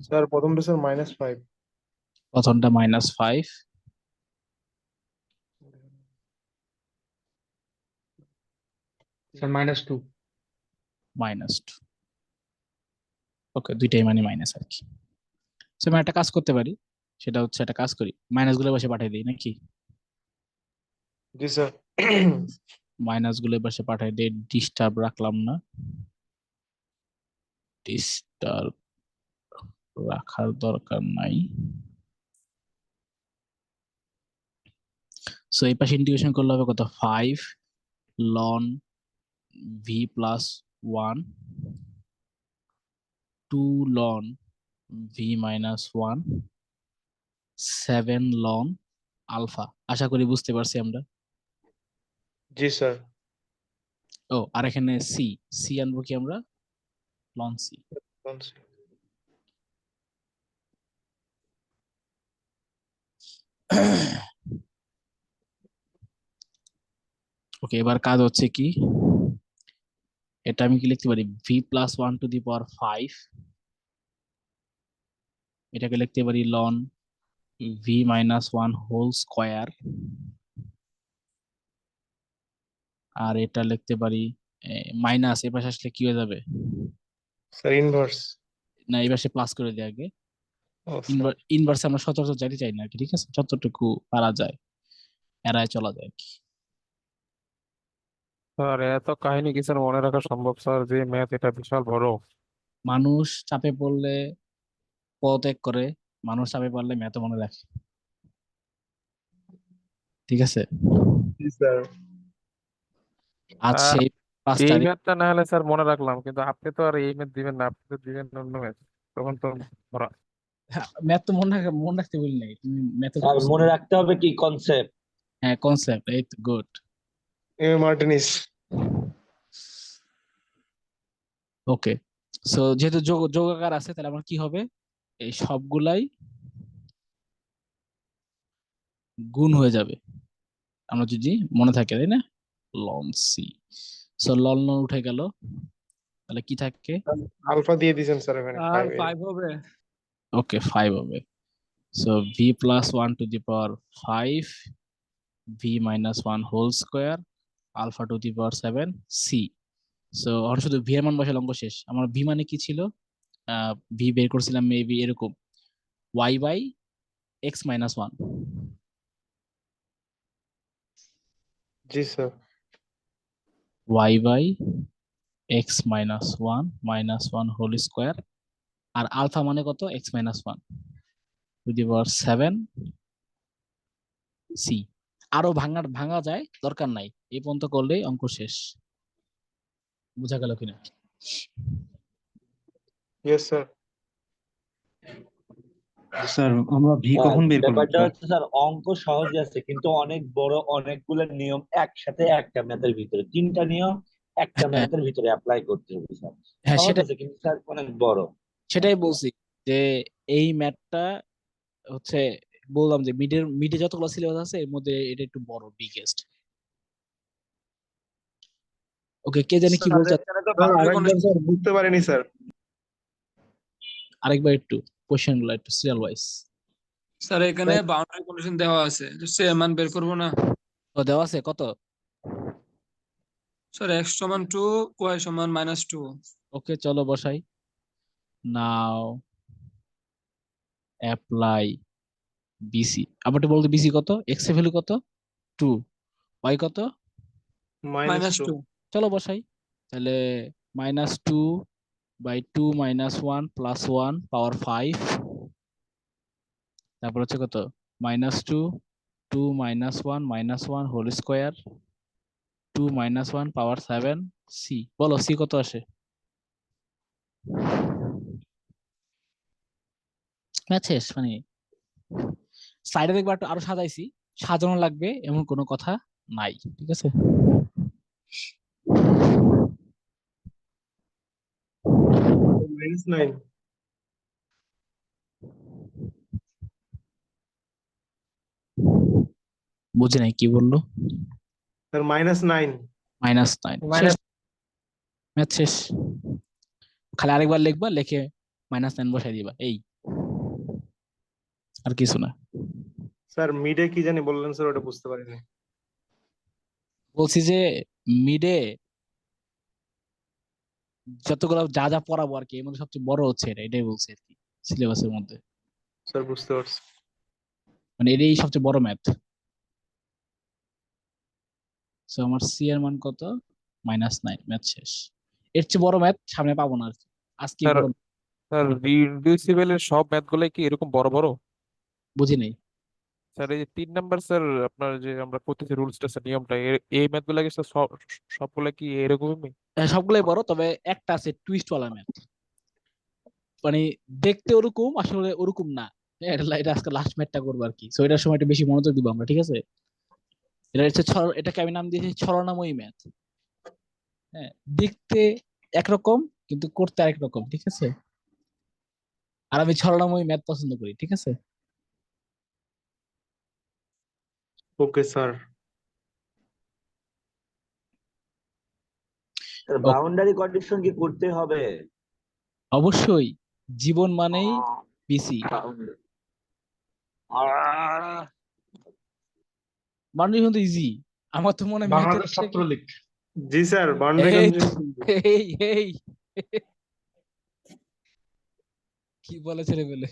[SPEAKER 6] স্যার প্রথমটা স্যার -5।
[SPEAKER 1] প্রথমটা -5,
[SPEAKER 6] স্যার -2।
[SPEAKER 1] -2। ওকে, দুইটাই মানে মাইনাস আর কি। সো আমি একটা কাজ করতে পারি, সেটা হচ্ছে একটা কাজ করি, মাইনাস গুলো পাশে পাঠিয়ে দিই নাকি?
[SPEAKER 6] জি স্যার।
[SPEAKER 1] মাইনাস গুলো পাশে পাঠিয়ে দিই, ডিস্টার্ব রাখলাম না, ডিস্টার্ব রাখার দরকার নাই। সো এই পাশে ইন্টিগ্রেশন করলে হবে কত, 5 ln V plus 1 2 ln V minus 1 7 ln alpha. আশা করি বুঝতে পারছি আমরা।
[SPEAKER 6] জি স্যার।
[SPEAKER 1] ও আর এখানে সি, সি আনবো কি আমরা, লন সি। ওকে, এবার কাজ হচ্ছে কি, এটা আমি কি লিখতে পারি, V plus 1 to the power 5, এটাকে লিখতে পারি ln V minus 1 whole square, আর এটা লিখতে পারি মাইনাস, এ পাশে আসলে কি হয়ে যাবে,
[SPEAKER 6] স্যার ইনভার্স।
[SPEAKER 1] না এই পাশে প্লাস করে দিই আগে।
[SPEAKER 6] ও স্যার।
[SPEAKER 1] ইনভার্সে আমরা সচরাচর যাইতে চাই না আর কি, ঠিক আছে, যতটুকু পারা যায় এড়ায় চলা যায় আর কি।
[SPEAKER 7] স্যার এত কাহিনী কি স্যার মনে রাখা সম্ভব স্যার? যে ম্যাথ এটা বিশাল বড়।
[SPEAKER 1] মানুষ চাপে পড়লে পদত্যাগ করে, মানুষ চাপে পড়লে ম্যাথ মনে রাখে, ঠিক আছে।
[SPEAKER 6] জি স্যার।
[SPEAKER 1] আজ
[SPEAKER 7] স্যার
[SPEAKER 1] সেই 5
[SPEAKER 7] এই
[SPEAKER 1] তারিখ।
[SPEAKER 7] ম্যাথটা না হলে স্যার মনে রাখলাম, কিন্তু আপনি তো আর এই ম্যাথ দিবেন না, আপনি তো দিবেন অন্য ম্যাথ, তখন তো ধরা।
[SPEAKER 1] ম্যাথ তো মনে রাখতে বলি নাই, তুমি ম্যাথ
[SPEAKER 4] স্যার মনে রাখতে হবে কি কনসেপ্ট।
[SPEAKER 1] হ্যাঁ কনসেপ্ট, এই তো গুড।
[SPEAKER 6] মার্টিনিস।
[SPEAKER 1] ওকে, সো যেহেতু যোগাকার আছে তাহলে আমার কি হবে, এই সবগুলাই গুণ হয়ে যাবে, আমরা যদি মনে থাকে, তাই না, ln C. So ln ln উঠে গেল, তাহলে কি থাকে,
[SPEAKER 6] আলফা দিয়ে দিয়েছেন স্যার এখানে
[SPEAKER 9] আর
[SPEAKER 6] 5
[SPEAKER 9] 5 হবে।
[SPEAKER 1] ওকে 5 হবে। So V plus 1 to the power 5 V minus 1 whole square alpha to the power 7 C. So এখন শুধু ভি এর মান বসালে অঙ্ক শেষ। আমার ভি মানে কি ছিল, ভি বের করছিলাম মেবি এরকম, ওয়াই বাই এক্স মাইনাস 1।
[SPEAKER 6] জি sir.
[SPEAKER 1] Y by X minus 1 whole square, আর আলফা মানে কত, X minus 1 to the power 7 C. আরো ভাঙা যায়, দরকার নাই, এই পর্যন্ত করলেই অঙ্ক শেষ। বোঝা গেল কিনা?
[SPEAKER 6] Yes sir.
[SPEAKER 10] স্যার আমরা ভি কখন বের করব
[SPEAKER 4] ব্যাপারটা
[SPEAKER 10] স্যার?
[SPEAKER 4] হচ্ছে স্যার অঙ্ক সহজে আছে, কিন্তু অনেক বড় অনেকগুলো নিয়ম একসাথে একটা ম্যাথের ভিতরে, তিনটা নিয়ম একটা
[SPEAKER 1] হ্যাঁ
[SPEAKER 4] ম্যাথের ভিতরে অ্যাপ্লাই করতে হবে স্যার।
[SPEAKER 1] হ্যাঁ,
[SPEAKER 4] সহজ
[SPEAKER 1] সেটাই
[SPEAKER 4] আছে কিন্তু স্যার অনেক বড়।
[SPEAKER 1] সেটাই বলছি যে এই ম্যাথটা হচ্ছে, বললাম যে মিডে যতগুলো সিলেবাস আছে এর মধ্যে এটা একটু বড়, বিগেস্ট। ওকে, কে জানি কি
[SPEAKER 8] স্যার
[SPEAKER 1] বলছে।
[SPEAKER 8] এখানে তো
[SPEAKER 6] স্যার
[SPEAKER 8] বাউন্ডারি
[SPEAKER 6] আরেকবার স্যার বুঝতে পারিনি স্যার।
[SPEAKER 1] আরেকবার একটু কোশ্চেন গুলো একটু সিরিয়াল ওয়াইজ
[SPEAKER 8] স্যার এখানে বাউন্ডারি কন্ডিশন দেওয়া আছে, সে মান বের করবো না?
[SPEAKER 1] তো দেওয়া আছে কত?
[SPEAKER 8] স্যার এক্স সমান 2, ওয়াই সমান -2।
[SPEAKER 1] ওকে চলো বসাই। Now apply BC. আবার একটু বলতো বিসি কত, এক্স এর ভ্যালু কত? 2, ওয়াই কত?
[SPEAKER 6] -2
[SPEAKER 8] -2।
[SPEAKER 1] চলো বসাই। তাহলে -2/2 -1 +1 পাওয়ার 5, তারপর হচ্ছে কত -2 2 -1 -1 হোল স্কোয়ার 2 -1 পাওয়ার 7। সি বলো, সি কত আসে? ম্যাথ শেষ মানে স্লাইডে দেখবো একটু আরো সাজাইছি, সাজানো লাগবে এমন কোনো কথা নাই, ঠিক আছে?
[SPEAKER 6] -9
[SPEAKER 1] বুঝে নাই কি বললো?
[SPEAKER 6] স্যার -9
[SPEAKER 1] -9 শেষ, ম্যাথ শেষ। খালি আরেকবার লিখবা, লিখে -9 বসাই দিবা, এই আর কিছু না।
[SPEAKER 6] স্যার মিডে কি জানি বললেন স্যার, ওটা বুঝতে পারিনি।
[SPEAKER 1] বলছি যে মিডে যতগুলো যা যা পড়াবো আর কি, এর মধ্যে সবচেয়ে বড় হচ্ছে এটা, এটাই বলছি আর কি সিলেবাসের মধ্যে,
[SPEAKER 6] স্যার বুঝতে পারছি।
[SPEAKER 1] মানে এটাই সবচেয়ে বড় ম্যাথ। সো আমার সি এর মান কত? -9, ম্যাথ শেষ। এর চেয়ে বড় ম্যাথ সামনে পাবো না আর কি, আজকে
[SPEAKER 7] স্যার
[SPEAKER 1] বড়।
[SPEAKER 7] স্যার রিডিউসিবল এর সব ম্যাথ গুলাই কি এরকম বড় বড়?
[SPEAKER 1] বুঝি নাই।
[SPEAKER 7] স্যার এই যে 3 নাম্বার স্যার, আপনার যে আমরা করতেছি রুলসটা স্যার, নিয়মটা এই ম্যাথ গুলা কি স্যার সবগুলা কি এরকমই?
[SPEAKER 1] হ্যাঁ, সবগুলাই বড়, তবে একটা আছে টুইস্ট ওয়ালা ম্যাথ, মানে দেখতে ওরকম আসলে ওরকম না। হ্যাঁ, এটা আজকে লাস্ট ম্যাথটা করবো আর কি, সো এটার সময় একটু বেশি মনোযোগ দিব আমরা, ঠিক আছে? এটা হচ্ছে এটাকে আমি নাম দিয়েছি ছলনাময়ী ম্যাথ। হ্যাঁ, দেখতে একরকম কিন্তু করতে আরেক রকম, ঠিক আছে? আর আমি ছলনাময়ী ম্যাথ পছন্দ করি, ঠিক আছে?
[SPEAKER 6] Okay sir.
[SPEAKER 4] বাউন্ডারি কন্ডিশন কি করতে হবে?
[SPEAKER 1] অবশ্যই, জীবন মানেই বিসি। বাউন্ডারি কিন্তু ইজি, আমার তো মনে হয় ম্যাথের থেকে।
[SPEAKER 6] জি স্যার, বাউন্ডারি
[SPEAKER 1] এই
[SPEAKER 6] কন্ডিশন।
[SPEAKER 1] এই এই কি বলে ছেলে পেলে।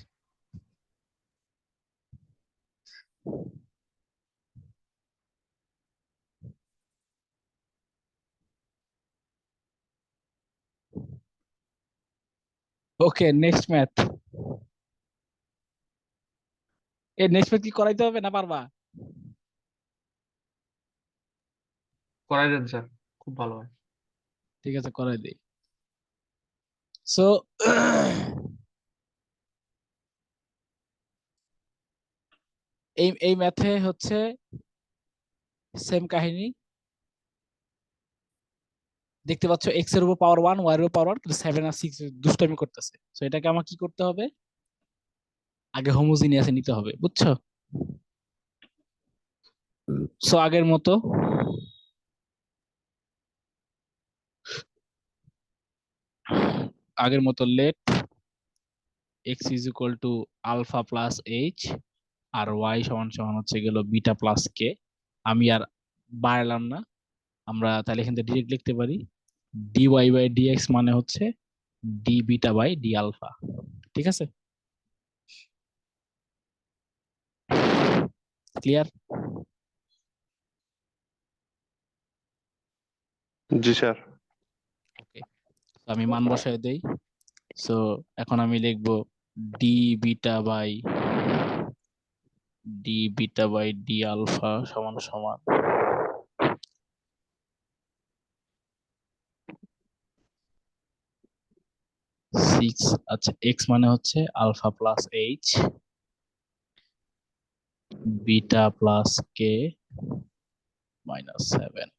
[SPEAKER 1] Okay next math. এই নেক্সট ম্যাথ কি করাইতে হবে না পারবা?
[SPEAKER 10] করাই দেন স্যার, খুব ভালো হয়।
[SPEAKER 1] ঠিক আছে করাই দিই। সো এই ম্যাথে হচ্ছে সেম কাহিনী। দেখতে পাচ্ছ এক্স এর উপর পাওয়ার 1, ওয়াই এর উপর পাওয়ার 1, কিন্তু 7 আর 6 দুষ্টামি করতেছে। সো এটাকে আমার কি করতে হবে? আগে হোমোজিনিয়াসে নিতে হবে, বুঝছো? সো আগের মতো let X is equal to alpha plus H, আর ওয়াই সমান সমান হচ্ছে গেল বিটা প্লাস কে। আমি আর বাড়ালাম না, আমরা তাহলে এখান থেকে ডিরেক্ট লিখতে পারি D Y by D X মানে হচ্ছে D beta by D alpha, ঠিক আছে? ক্লিয়ার?
[SPEAKER 6] জি স্যার।
[SPEAKER 1] ওকে, আমি মান বসায় দেই। সো এখন আমি লিখবো D beta by D alpha সমান সমান 6। আচ্ছা, এক্স মানে হচ্ছে alpha plus H, beta plus K -7।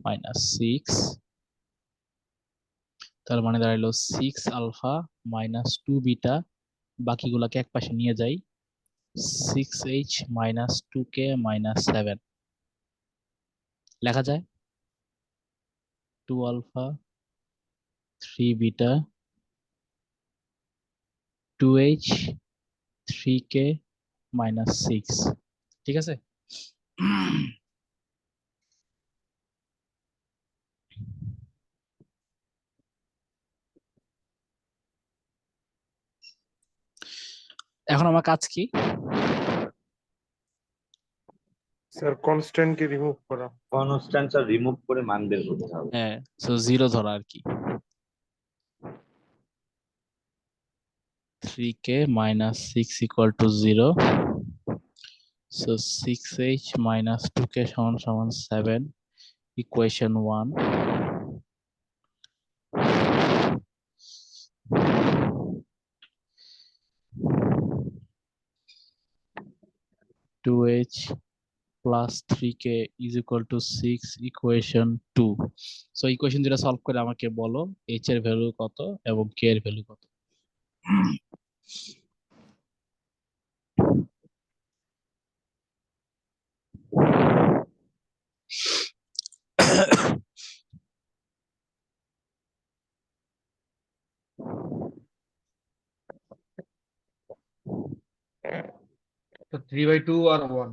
[SPEAKER 1] -6, তার মানে দাঁড়ালো 6 আলফা -2 বিটা বাকিগুলাকে এক পাশে নিয়ে যাই, 6h মাইনাস 2k মাইনাস 7 লেখা যায় 2 alpha 3 beta 2h 3k minus 6। ঠিক আছে? এখন আমার কাজ কি?
[SPEAKER 6] স্যার কনস্ট্যান্ট কে রিমুভ করা।
[SPEAKER 4] কনস্ট্যান্ট রিমুভ করে মান বের করতে হবে।
[SPEAKER 1] হ্যাঁ, সো 0 ধরা আর কি। 3k minus 6 equal to 0. So 6h minus 2k সমান সমান 7. Equation 1. 2h plus 3k is equal to 6 equation 2. So equation যেটা সলভ করে আমাকে বলো h এর ভ্যালু কত এবং k এর ভ্যালু কত।
[SPEAKER 10] তো 3/2 আর 1।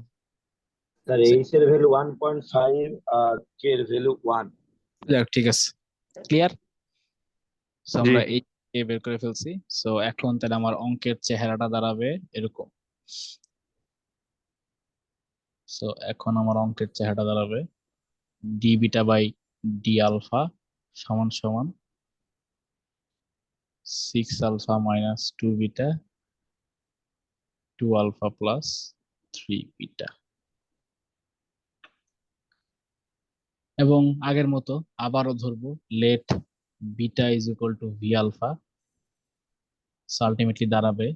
[SPEAKER 4] স্যার এইচ এর ভ্যালু 1.5 আর কে এর ভ্যালু 1।
[SPEAKER 1] যাক, ঠিক আছে, ক্লিয়ার। সো
[SPEAKER 6] জি
[SPEAKER 1] আমরা এই কে বের করে ফেলছি। সো এখন তাহলে আমার অঙ্কের চেহারাটা দাঁড়াবে এরকম। সো এখন আমার অঙ্কের চেহারাটা দাঁড়াবে D beta by D alpha সমান সমান 6 alpha minus 2 beta 2 alpha plus 3 beta. এবং আগের মতো আবারও ধরবো let beta is equal to V alpha. Ultimately দাঁড়াবে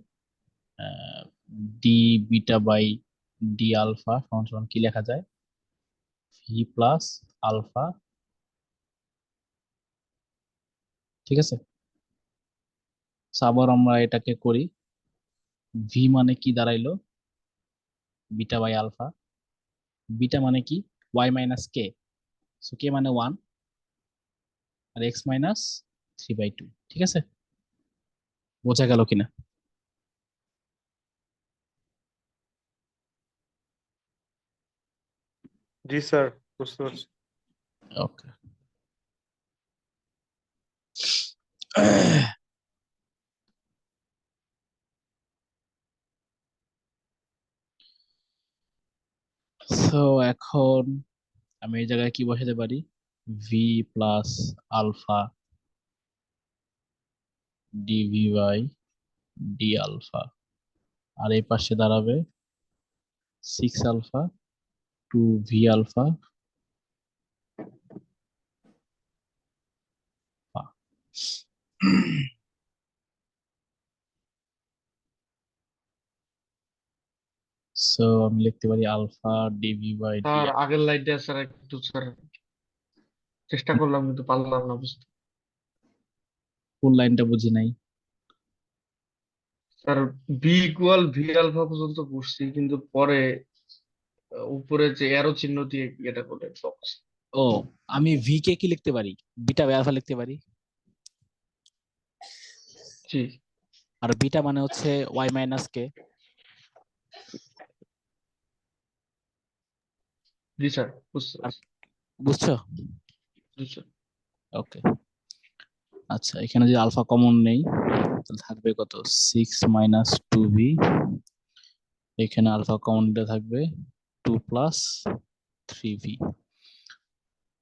[SPEAKER 1] D beta by D alpha সমান সমান কি লেখা যায় ভি প্লাস আলফা। ঠিক আছে? So আবার আমরা এটাকে করি, ভি মানে কি দাঁড়াইলো বিটা বাই আলফা, বিটা মানে কি ওয়াই মাইনাস কে, সো কে মানে 1 আর এক্স মাইনাস 3/2। ঠিক আছে? বোঝা গেল কিনা?
[SPEAKER 6] জি স্যার, বুঝতে পারছি।
[SPEAKER 1] ওকে। সো এখন আমি এই জায়গায় কি বসাতে পারি, V plus alpha DV by D alpha, আর এই পাশে দাঁড়াবে 6 আলফা 2 ভি আলফা। সো আমি লিখতে পারি alpha DV by D.
[SPEAKER 10] Sir আগের লাইনটা স্যার একটু স্যার চেষ্টা করলাম কিন্তু পারলাম না বুঝতে।
[SPEAKER 1] ফুল লাইনটা বুঝি নাই।
[SPEAKER 10] Sir B equal V alpha পর্যন্ত বুঝছি কিন্তু পরে উপরে যে অ্যারো চিহ্ন দিয়ে এটা করে বক্স।
[SPEAKER 1] ও, আমি ভি কে কি লিখতে পারি, বিটা বাই আলফা লিখতে পারি।
[SPEAKER 10] জি
[SPEAKER 1] আর বিটা মানে হচ্ছে ওয়াই মাইনাস কে।
[SPEAKER 10] জি স্যার বুঝতে পারছি।
[SPEAKER 1] বুঝছো?
[SPEAKER 10] জি স্যার।
[SPEAKER 1] ওকে, আচ্ছা এখানে যদি আলফা কমন নেই তাহলে থাকবে কত 6 মাইনাস 2v, এখানে আলফা কমন নিতে থাকবে 2 plus 3v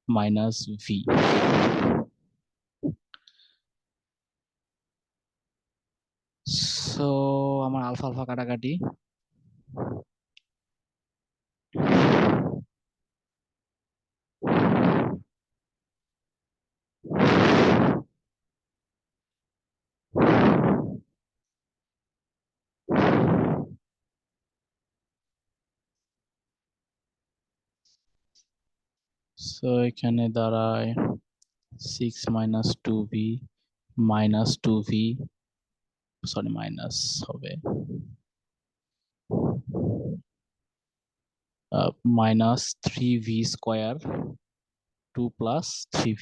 [SPEAKER 1] minus V. So আমার আলফা আলফা কাটাকাটি, সো এখানে দাঁড়ায় 6 minus 2v minus 2v sorry minus হবে -3v² 2 + 3v।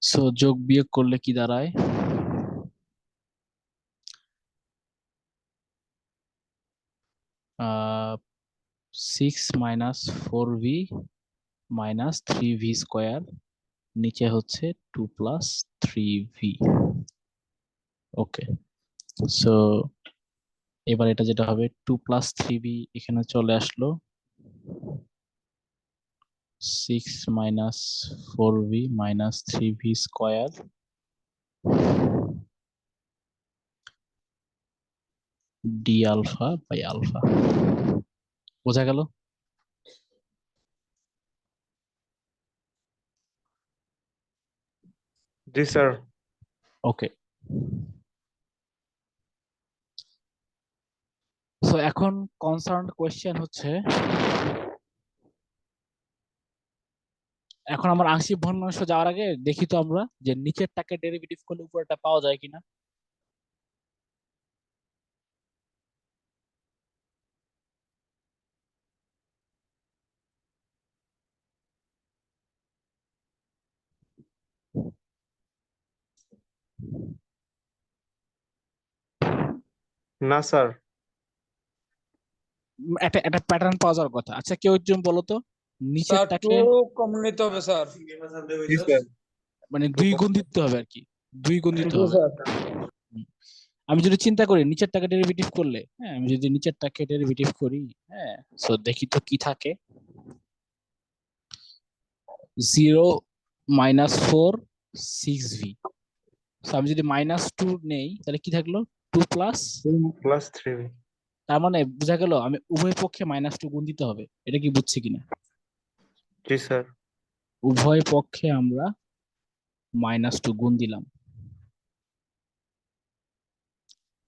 [SPEAKER 1] সো যোগ বিয়োগ করলে কি দাঁড়ায়? 6 - 4v - 3v², নিচে হচ্ছে 2 + 3v। ওকে, সো এবার এটা যেটা হবে 2 + 3v এখানে চলে আসলো, 6 - 4v - 3v² d α/α। বোঝা গেল?
[SPEAKER 6] জি স্যার।
[SPEAKER 1] ওকে, সো এখন কনসার্ন কোয়েশ্চেন হচ্ছে, এখন আমার আংশিক ভগ্নাংশ যাওয়ার আগে দেখি তো আমরা যে নিচেরটাকে ডেরিভেটিভ করলে উপরেরটা পাওয়া যায় কিনা।
[SPEAKER 6] না স্যার।
[SPEAKER 1] একটা একটা প্যাটার্ন পাওয়া যাওয়ার কথা। আচ্ছা কেউ একজন বলো তো,
[SPEAKER 8] স্যার
[SPEAKER 1] নিচেরটাকে
[SPEAKER 8] কম নিতে হবে স্যার।
[SPEAKER 6] জি স্যার।
[SPEAKER 1] মানে 2 গুণ দিতে হবে আর কি, 2 গুণ দিতে
[SPEAKER 8] জি
[SPEAKER 1] হবে।
[SPEAKER 8] স্যার।
[SPEAKER 1] হুম। আমি যদি চিন্তা করি নিচেরটাকে ডেরিভেটিভ করলে, হ্যাঁ আমি যদি নিচেরটাকে ডেরিভেটিভ করি, হ্যাঁ সো দেখি তো কি থাকে। 0 - 4 6v। সো আমি যদি -2 নেই তাহলে কি থাকলো, 2 +
[SPEAKER 6] 2 + 3v।
[SPEAKER 1] তার মানে বোঝা গেল আমি উভয় পক্ষে -2 গুণ দিতে হবে। এটা কি বুঝছি কিনা?
[SPEAKER 6] জি স্যার।
[SPEAKER 1] উভয় পক্ষে আমরা -2 গুণ দিলাম,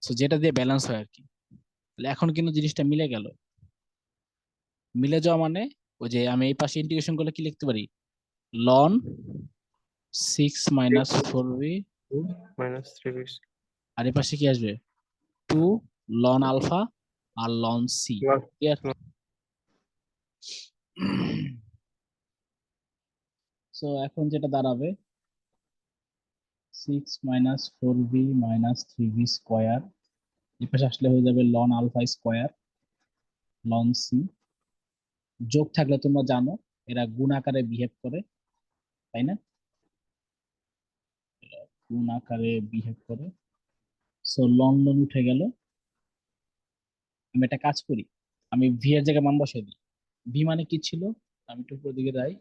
[SPEAKER 1] সো যেটা দিয়ে ব্যালেন্স হয় আর কি। তাহলে এখন কিন্তু জিনিসটা মিলে গেল। মিলে যাওয়া মানে ওই যে আমি এই পাশে ইন্টিগ্রেশন করলে কি লিখতে পারি, ln 6 - 4v,
[SPEAKER 6] 2 - 3v।
[SPEAKER 1] আর এই পাশে কি আসবে, 2 ln α আর ln c। ক্লিয়ার? সো এখন যেটা দাঁড়াবে 6 - 4v - 3v², এই পাশে আসলে হয়ে যাবে ln α² ln c। যোগ থাকলে তোমরা জানো এরা গুণ আকারে বিহেভ করে, তাই না? গুণ আকারে বিহেভ করে। সো লন লন উঠে গেল। আমি একটা কাজ করি, আমি ভি এর জায়গায় মান বসাই দিই। ভি মানে কি ছিল, আমি একটু উপর দিকে যাই।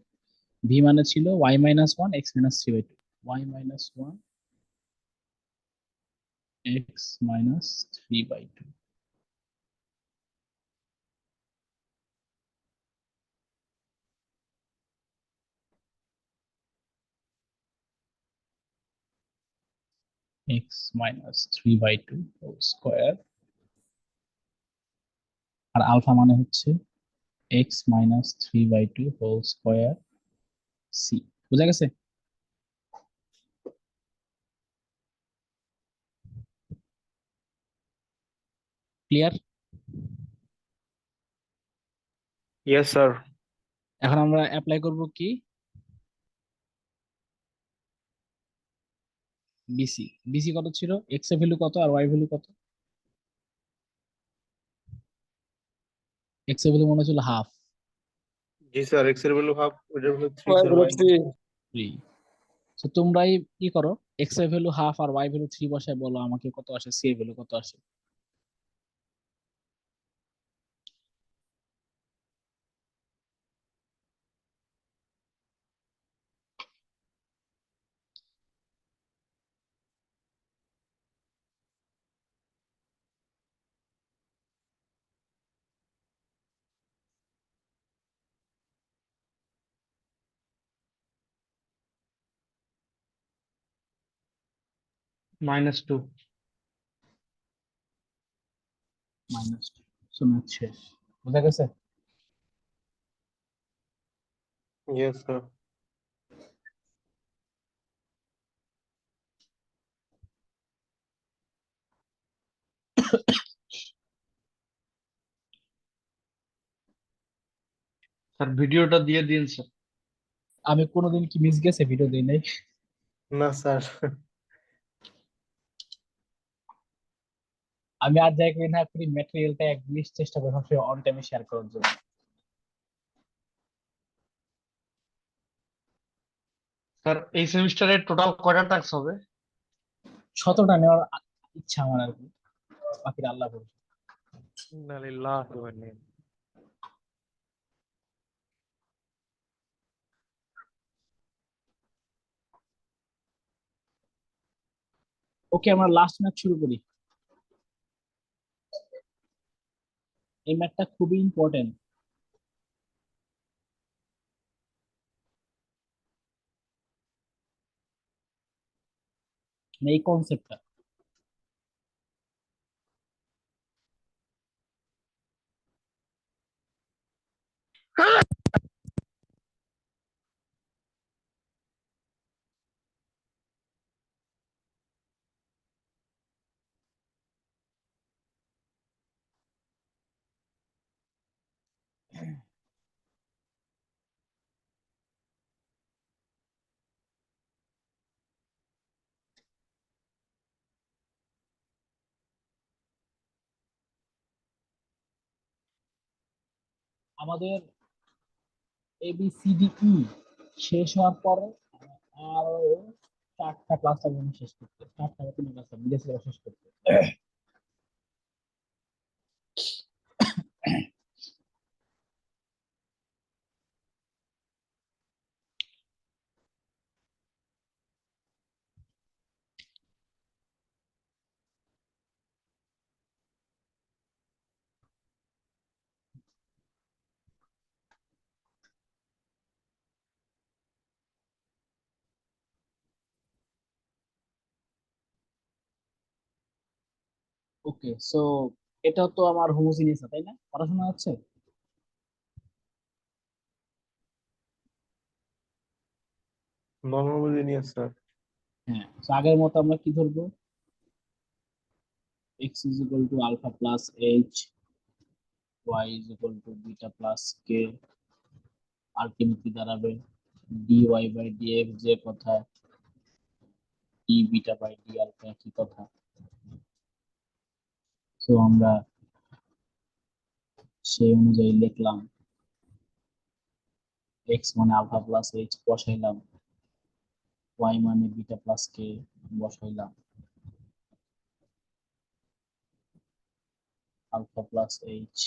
[SPEAKER 1] ভি মানে ছিল y-1 x - 3/2, y-1 x - 3/2। x - 3/2 whole square, আর আলফা মানে হচ্ছে x - 3/2 হোল স্কয়ার c। বুঝা গেছে? ক্লিয়ার?
[SPEAKER 6] Yes sir.
[SPEAKER 1] এখন আমরা অ্যাপ্লাই করব কি, বিসি। বিসি কত ছিল, এক্স এর ভ্যালু কত আর ওয়াই ভ্যালু কত? এক্স এর ভ্যালু মনে ছিল হাফ,
[SPEAKER 6] জি স্যার, এক্স এর ভ্যালু হাফ, ওটার ভ্যালু 3 স্যার,
[SPEAKER 8] ওয়াই
[SPEAKER 6] ওয়াই
[SPEAKER 8] 3।
[SPEAKER 1] 3। তো তোমরাই কি করো, এক্স এর ভ্যালু হাফ আর ওয়াই ভ্যালু 3 বসায় বলো আমাকে কত আসে, সি এর ভ্যালু কত আসে।
[SPEAKER 10] -2।
[SPEAKER 1] -2। সো ম্যাথ শেষ। বুঝা গেছে?
[SPEAKER 6] Yes sir.
[SPEAKER 10] স্যার ভিডিওটা দিয়ে দিন স্যার।
[SPEAKER 1] আমি কোনোদিন কি মিস গেছে ভিডিও দিই নাই?
[SPEAKER 6] না স্যার।
[SPEAKER 1] আমি আর যাই করি না করি ম্যাটেরিয়ালটা একলিশ চেষ্টা করি সবসময় অন টাইমে শেয়ার করার জন্য।
[SPEAKER 10] স্যার এই সেমিস্টারে টোটাল কয়টা টাস্ক হবে?
[SPEAKER 1] 17টা নেওয়ার ইচ্ছা আমার আর কি, বাকিটা আল্লাহ ভরসা।
[SPEAKER 7] ইন্না লিল্লাহি ওয়া ইন্না ইলাইহি।
[SPEAKER 1] ওকে, আমরা লাস্ট ম্যাচ শুরু করি। এই ম্যাচটা খুবই ইম্পর্টেন্ট। এই কনসেপ্টটা আমাদের ABCDE শেষ হওয়ার পরে আরো 4টা ক্লাস লাগবে শেষ করতে, 4টা বা 3টা ক্লাস মিলে সিলেবাস শেষ করতে। ওকে, সো এটা তো আমার হোমোজিনিয়াস, তাই না? পড়াশোনা হচ্ছে।
[SPEAKER 6] Non homogeneous sir.
[SPEAKER 1] হ্যাঁ, তো আগের মতো আমরা কি ধরবো? x is equal to alpha plus h, y is equal to beta plus k, ultimately দাঁড়াবে dy বাই dx যে কথা, d beta by d alpha একই কথা। সো আমরা সেই অনুযায়ী লিখলাম x মানে আলফা প্লাস h বসাইলাম, y মানে বিটা প্লাস k বসাইলাম, alpha plus h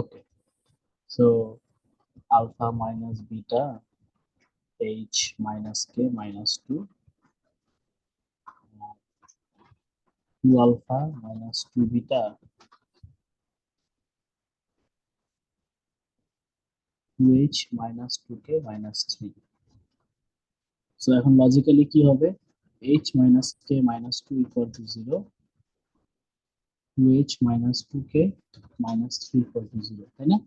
[SPEAKER 1] okay. So alpha minus beta h minus k minus 2, 2 alpha minus 2 beta 2h minus 2k minus 3। So এখন লজিক্যালি কি হবে? h minus k minus 2 equal two 0, 2h minus 2k minus 3 equal to 0, তাই না?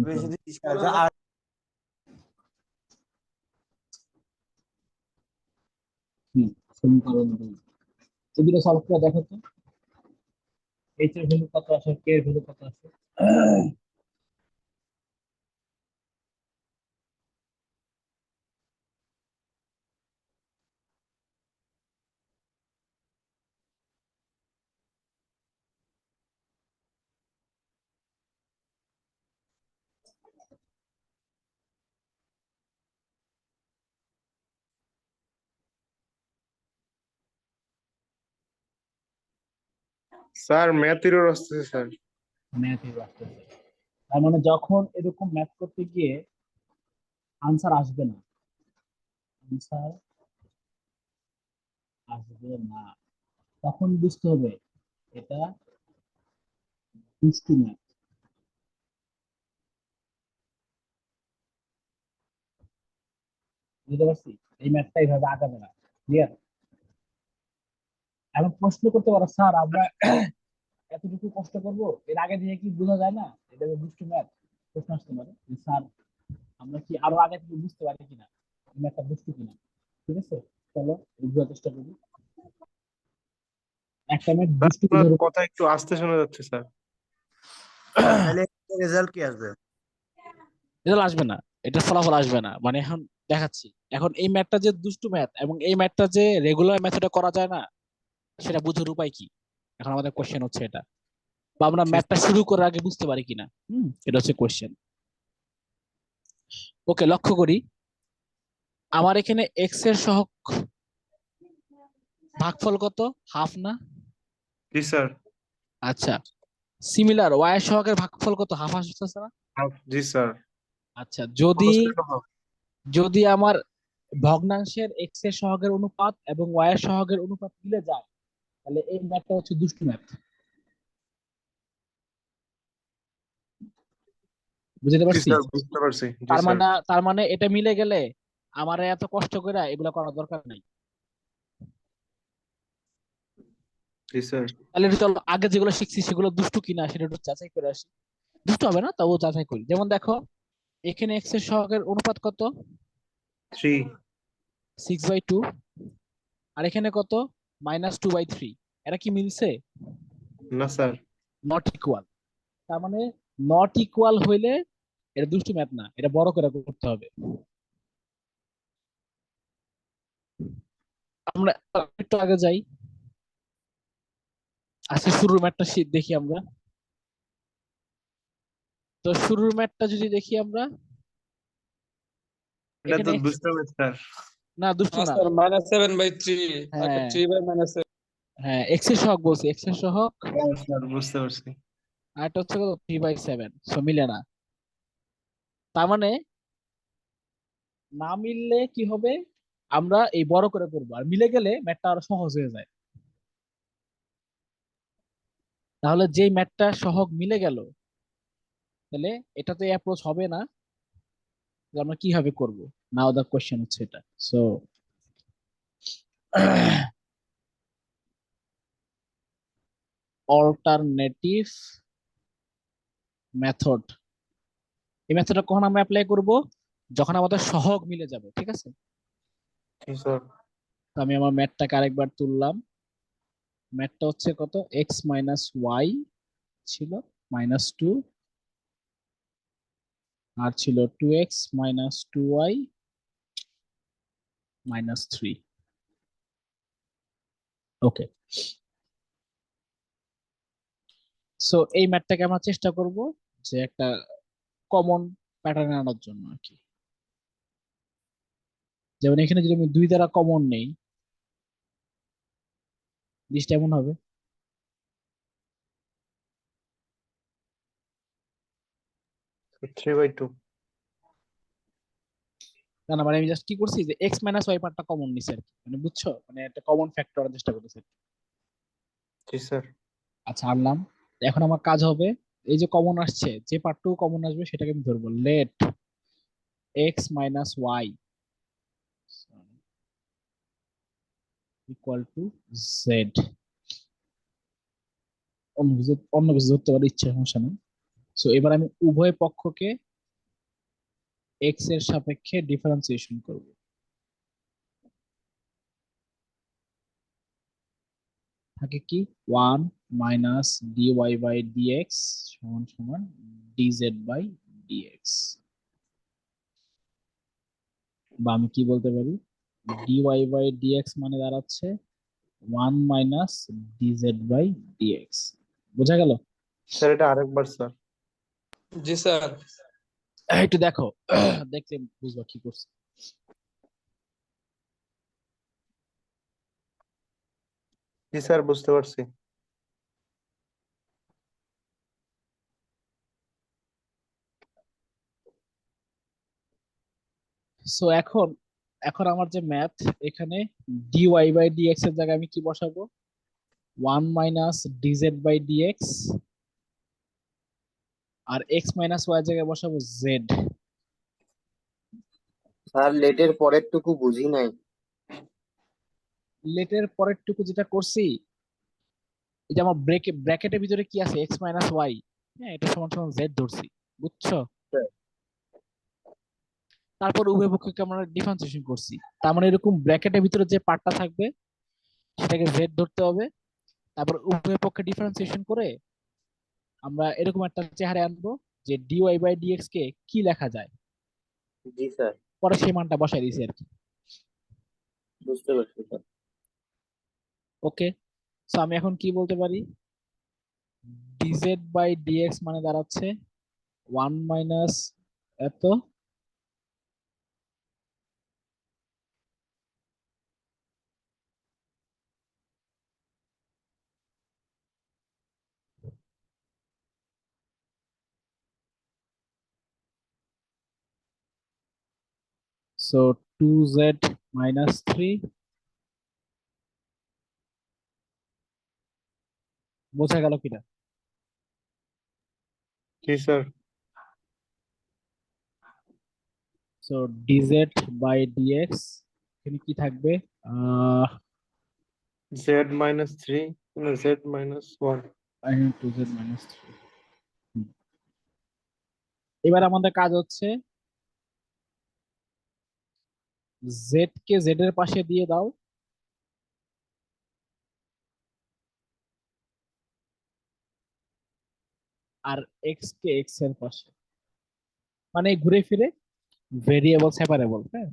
[SPEAKER 5] বেশি দিচ্ছিস কেন? আর
[SPEAKER 1] সমীকরণ 2 এই দুটো সলভ করে দেখো তো, h এর ভ্যালু কত আসে, k এর ভ্যালু কত আসে।
[SPEAKER 6] স্যার ম্যাথ এরর আসতেছে স্যার।
[SPEAKER 1] ম্যাথ এর আসতেছে, তার মানে যখন এরকম ম্যাথ করতে গিয়ে আনসার আসবে না, আনসার আসবে না, তখন বুঝতে হবে এটা দুষ্টু ম্যাথ। বুঝতে পারছি? এই ম্যাথটা এইভাবে আগাবে না। ক্লিয়ার? এখন প্রশ্ন করতে পারো, স্যার আমরা এতটুকু কষ্ট করবো, এর আগে দিয়ে কি বোঝা যায় না এটা দুষ্টু ম্যাথ? প্রশ্ন আসতে পারে যে স্যার আমরা কি আরো আগে থেকে বুঝতে পারি কিনা ম্যাথটা বুঝতে কিনা। ঠিক আছে, চলো বুঝার চেষ্টা করি। একটা ম্যাথ
[SPEAKER 6] স্যার,
[SPEAKER 1] দুষ্টু
[SPEAKER 6] আপনার
[SPEAKER 1] বুঝার
[SPEAKER 6] কথা একটু আস্তে শোনা যাচ্ছে স্যার।
[SPEAKER 5] তাহলে রেজাল্ট কি আসবে?
[SPEAKER 1] রেজাল্ট আসবে না, এটা ফলাফল আসবে না। মানে এখন দেখাচ্ছি, এখন এই ম্যাথটা যে দুষ্টু ম্যাথ এবং এই ম্যাথটা যে রেগুলার মেথডে করা যায় না, সেটা বুঝার উপায় কি? এখন আমাদের কোশ্চেন হচ্ছে এটা, বা আমরা
[SPEAKER 6] জি
[SPEAKER 1] ম্যাথটা শুরু করার আগে বুঝতে পারি কিনা। এটা হচ্ছে কোশ্চেন। ওকে, লক্ষ্য করি আমার এখানে এক্স এর সহগ ভাগফল কত? হাফ না?
[SPEAKER 6] জি স্যার।
[SPEAKER 1] আচ্ছা, সিমিলার ওয়াই এর সহগের ভাগফল কত? হাফ আসতেছে না?
[SPEAKER 6] জি স্যার।
[SPEAKER 1] আচ্ছা, যদি
[SPEAKER 6] অবশ্যই half।
[SPEAKER 1] যদি আমার ভগ্নাংশের এক্স এর সহগের অনুপাত এবং ওয়াই এর সহগের অনুপাত মিলে যায়, তাহলে এই ম্যাথটা হচ্ছে দুষ্টু ম্যাথ। বুঝতে
[SPEAKER 6] জি
[SPEAKER 1] পারছি?
[SPEAKER 6] স্যার, বুঝতে পারছি। জি
[SPEAKER 1] তার
[SPEAKER 6] স্যার।
[SPEAKER 1] মানে তার মানে এটা মিলে গেলে আমার এত কষ্ট করে এগুলো করার দরকার নাই।
[SPEAKER 6] জি স্যার।
[SPEAKER 1] তাহলে একটু চলো আগে যেগুলো শিখছি সেগুলো দুষ্টু কিনা সেটা একটু যাচাই করে আসি। দুষ্টু হবে না, তবুও যাচাই করি। যেমন দেখো, এখানে এক্স এর সহগের অনুপাত কত?
[SPEAKER 6] 3।
[SPEAKER 1] 6/2। আর এখানে কত? -2/3। এরা কি মিলছে?
[SPEAKER 6] না স্যার।
[SPEAKER 1] Not equal. তার মানে নট ইকুয়াল হইলে এটা দুষ্টু ম্যাথ না, এটা বড় করে করতে হবে। আমরা একটু আগে যাই, আজকে শুরুর ম্যাথটা দেখি আমরা। তো শুরুর ম্যাথটা যদি দেখি আমরা,
[SPEAKER 6] এটা তো
[SPEAKER 1] এখানে
[SPEAKER 6] দুষ্ট ম্যাথ স্যার।
[SPEAKER 1] না দুষ্টু না।
[SPEAKER 8] স্যার -7/3 একটা
[SPEAKER 1] হ্যাঁ
[SPEAKER 8] 3/-7।
[SPEAKER 1] হ্যাঁ, এক্স এর সহগ বলছি, এক্স এর সহগ।
[SPEAKER 6] হ্যাঁ স্যার, বুঝতে পারছি।
[SPEAKER 1] আর এটা হচ্ছে কত? 3/7। সো মিলে না। তার মানে না মিললে কি হবে, আমরা এই বড় করে করবো, আর মিলে গেলে ম্যাথটা আরো সহজ হয়ে যায়। তাহলে যেই ম্যাথটা সহগ মিলে গেল, তাহলে এটা তো অ্যাপ্রোচ হবে না যে আমরা কিভাবে করব। নাও দা কোশ্চেন হচ্ছে এটা। সো অল্টারনেটিভ মেথড, এই মেথডটা কখন আমরা অ্যাপ্লাই করব? যখন আমাদের সহগ মিলে যাবে। ঠিক আছে,
[SPEAKER 6] জি স্যার।
[SPEAKER 1] তো আমি আমার ম্যাথটাকে আরেকবার তুললাম। ম্যাথটা হচ্ছে কত? এক্স মাইনাস ওয়াই ছিল -2, আর ছিল 2x - 2y -3। ওকে, সো এই ম্যাথটাকে আমরা চেষ্টা করব যে একটা কমন প্যাটার্ন আনার জন্য আর কি। যেমন এখানে যদি আমি 2 দ্বারা কমন নেই, জিনিসটা এমন হবে।
[SPEAKER 6] 3/2।
[SPEAKER 1] না না, মানে আমি জাস্ট কি করছি যে এক্স মাইনাস ওয়াই পার্টটা কমন নিছি আর কি, মানে বুঝছো, মানে একটা কমন ফ্যাক্টর আনার চেষ্টা করতেছি।
[SPEAKER 6] জি স্যার।
[SPEAKER 1] আচ্ছা, আনলাম। এখন আমার কাজ হবে, এই যে কমন আসছে, যে পার্টটুকু কমন আসবে সেটাকে আমি ধরবো। Let X minus Y equal to Z. অন্য কিছু ধরতে পারি, ইচ্ছে, সমস্যা নেই। সো এবার আমি উভয় পক্ষকে এক্স এর সাপেক্ষে ডিফারেন্সিয়েশন করব। থাকে কি? 1 মাইনাস ডিওয়াই বাই ডিএক্স সমান সমান ডিজেড বাই ডিএক্স। বা আমি কি বলতে পারি, ডিওয়াই বাই ডিএক্স মানে দাঁড়াচ্ছে 1 মাইনাস ডিজেড বাই ডিএক্স। বোঝা গেল?
[SPEAKER 6] স্যার, এটা আরেকবার স্যার।
[SPEAKER 8] জি স্যার।
[SPEAKER 1] একটু দেখো, দেখলে বুঝবা কি করছে।
[SPEAKER 6] জি স্যার, বুঝতে পারছি।
[SPEAKER 1] সো এখন এখন আমার যে ম্যাথ, এখানে ডিওয়াই বাই ডিএক্স এর জায়গায় আমি কি বসাবো? 1 মাইনাস ডিজেড বাই ডিএক্স, আর এক্স মাইনাস ওয়াই জায়গায় বসাবো জেড।
[SPEAKER 2] স্যার, লেটের পরের টুকু বুঝি নাই।
[SPEAKER 1] লেটের পরের টুকু যেটা করছি, এই যে আমার ব্র্যাকেটের ভিতরে কি আছে? X minus Y. হ্যাঁ, এটা সমান সমান জেড ধরছি। বুঝছো? তারপর উভয় পক্ষকে আমরা ডিফারেন্সিয়েশন করছি। তার মানে এরকম ব্র্যাকেটের ভিতরে যে পার্টটা থাকবে সেটাকে জেড ধরতে হবে, তারপর উভয় পক্ষে ডিফারেন্সিয়েশন করে আমরা এরকম একটা চেহারা আনবো যে ডিওয়াই বাই ডিএক্স কে কি লেখা যায়,
[SPEAKER 3] জি স্যার,
[SPEAKER 1] পরে সেই মানটা বসাই দিয়েছি আর কি।
[SPEAKER 3] বুঝতে পারছি স্যার।
[SPEAKER 1] ওকে, সো আমি এখন কি বলতে পারি, ডিজেড বাই ডিএক্স মানে দাঁড়াচ্ছে 1 মাইনাস এত সো 2z মাইনাস 3, বোঝা গেল কিনা?
[SPEAKER 6] জি sir.
[SPEAKER 1] So DZ by DX এখানে কি থাকবে,
[SPEAKER 6] Z minus 3, Z minus 1।
[SPEAKER 1] 2z minus 3। এবার আমাদের কাজ হচ্ছে জেড কে জেড এর পাশে দিয়ে দাও, আর এক্স কে এক্স এর পাশে, মানে ঘুরে ফিরে ভেরিয়েবল সেপারেবল। হ্যাঁ,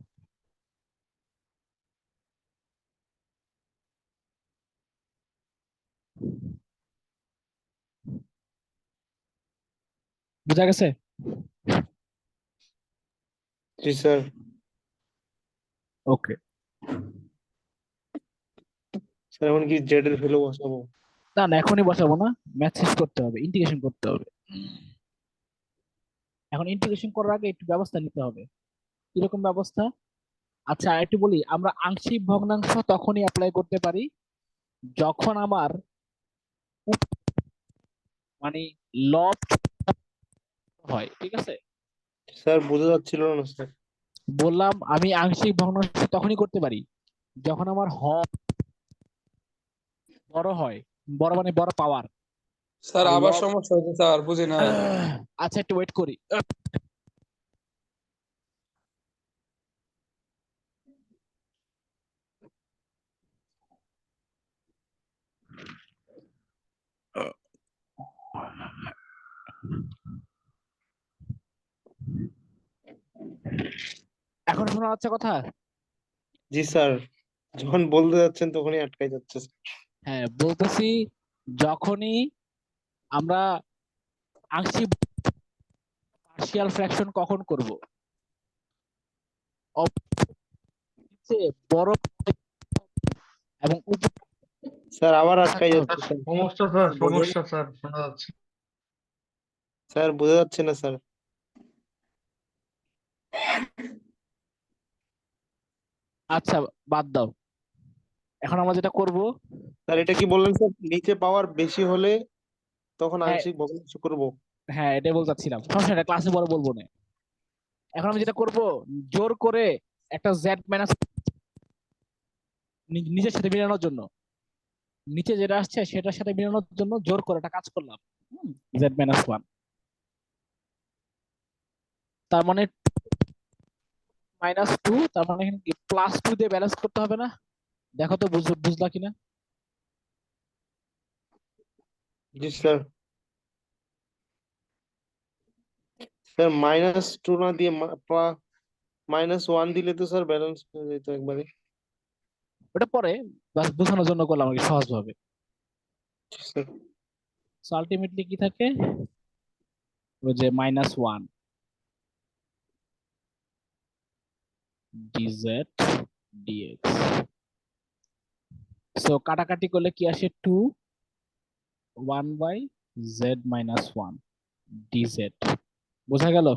[SPEAKER 1] বুঝা গেছে?
[SPEAKER 6] জি স্যার।
[SPEAKER 1] ওকে,
[SPEAKER 6] স্যার এখন কি জেড এর ভ্যালু বসাবো?
[SPEAKER 1] না না এখনই বসাবো না, ম্যাথ শেষ করতে হবে, ইন্টিগ্রেশন করতে হবে। এখন ইন্টিগ্রেশন করার আগে একটু ব্যবস্থা নিতে হবে। কিরকম ব্যবস্থা? আচ্ছা একটু বলি, আমরা আংশিক ভগ্নাংশ তখনই অ্যাপ্লাই করতে পারি যখন আমার মানে লব হয়, ঠিক আছে?
[SPEAKER 6] স্যার বোঝা যাচ্ছিল না স্যার।
[SPEAKER 1] বললাম আমি আংশিক ভগ্নাংশ তখনই করতে পারি যখন আমার হর বড় হয়, বড় মানে বড় পাওয়ার।
[SPEAKER 8] স্যার
[SPEAKER 6] আর
[SPEAKER 8] আবার
[SPEAKER 6] লব
[SPEAKER 8] সমস্যা হচ্ছে স্যার, বুঝি নাই।
[SPEAKER 1] আচ্ছা একটু ওয়েট করি। এখন শোনা যাচ্ছে কথা?
[SPEAKER 6] জি স্যার, যখন বলতে যাচ্ছেন তখনই আটকাই যাচ্ছে স্যার।
[SPEAKER 1] হ্যাঁ বলতেছি, যখনই আমরা আংশিক পার্শিয়াল ফ্র্যাকশন কখন করব, বড় এবং উপর
[SPEAKER 6] স্যার আবার আটকাই
[SPEAKER 1] থাকতে হবে।
[SPEAKER 6] যাচ্ছে স্যার।
[SPEAKER 10] সমস্যা স্যার,
[SPEAKER 6] বোঝা
[SPEAKER 10] সমস্যা স্যার, শোনা যাচ্ছে।
[SPEAKER 6] স্যার বোঝা যাচ্ছে না স্যার।
[SPEAKER 1] আচ্ছা বাদ দাও, এখন আমরা যেটা করব,
[SPEAKER 6] স্যার এটা কি বললেন স্যার, নিচে পাওয়ার বেশি হলে তখন
[SPEAKER 1] হ্যাঁ
[SPEAKER 6] আংশিক ভগ্নাংশ করব?
[SPEAKER 1] হ্যাঁ এটাই বলতে চাচ্ছিলাম, সমস্যা এটা ক্লাসে পরে বলবো না। এখন আমি যেটা করব, জোর করে একটা জেড মাইনাস নিজের সাথে মিলানোর জন্য, নিচে যেটা আসছে সেটার সাথে মিলানোর জন্য জোর করে একটা কাজ করলাম, জেড মাইনাস 1। তার মানে -2, তার মানে এখানে +2 দিয়ে ব্যালেন্স করতে হবে না? দেখো তো বুঝলা কিনা?
[SPEAKER 6] জি স্যার। স্যার -2 না দিয়ে -1 দিলে তো স্যার ব্যালেন্স হয়ে যেত একবারে।
[SPEAKER 1] ওটা পরে বাস বোঝানোর জন্য করলাম আর কি, সহজভাবে।
[SPEAKER 6] জি স্যার।
[SPEAKER 1] সো আলটিমেটলি কি থাকে, ওই যে -1 dz dx। সো কাটাকাটি করলে কি আসে, 2 1 বাই z মাইনাস 1 dz। বোঝা গেল?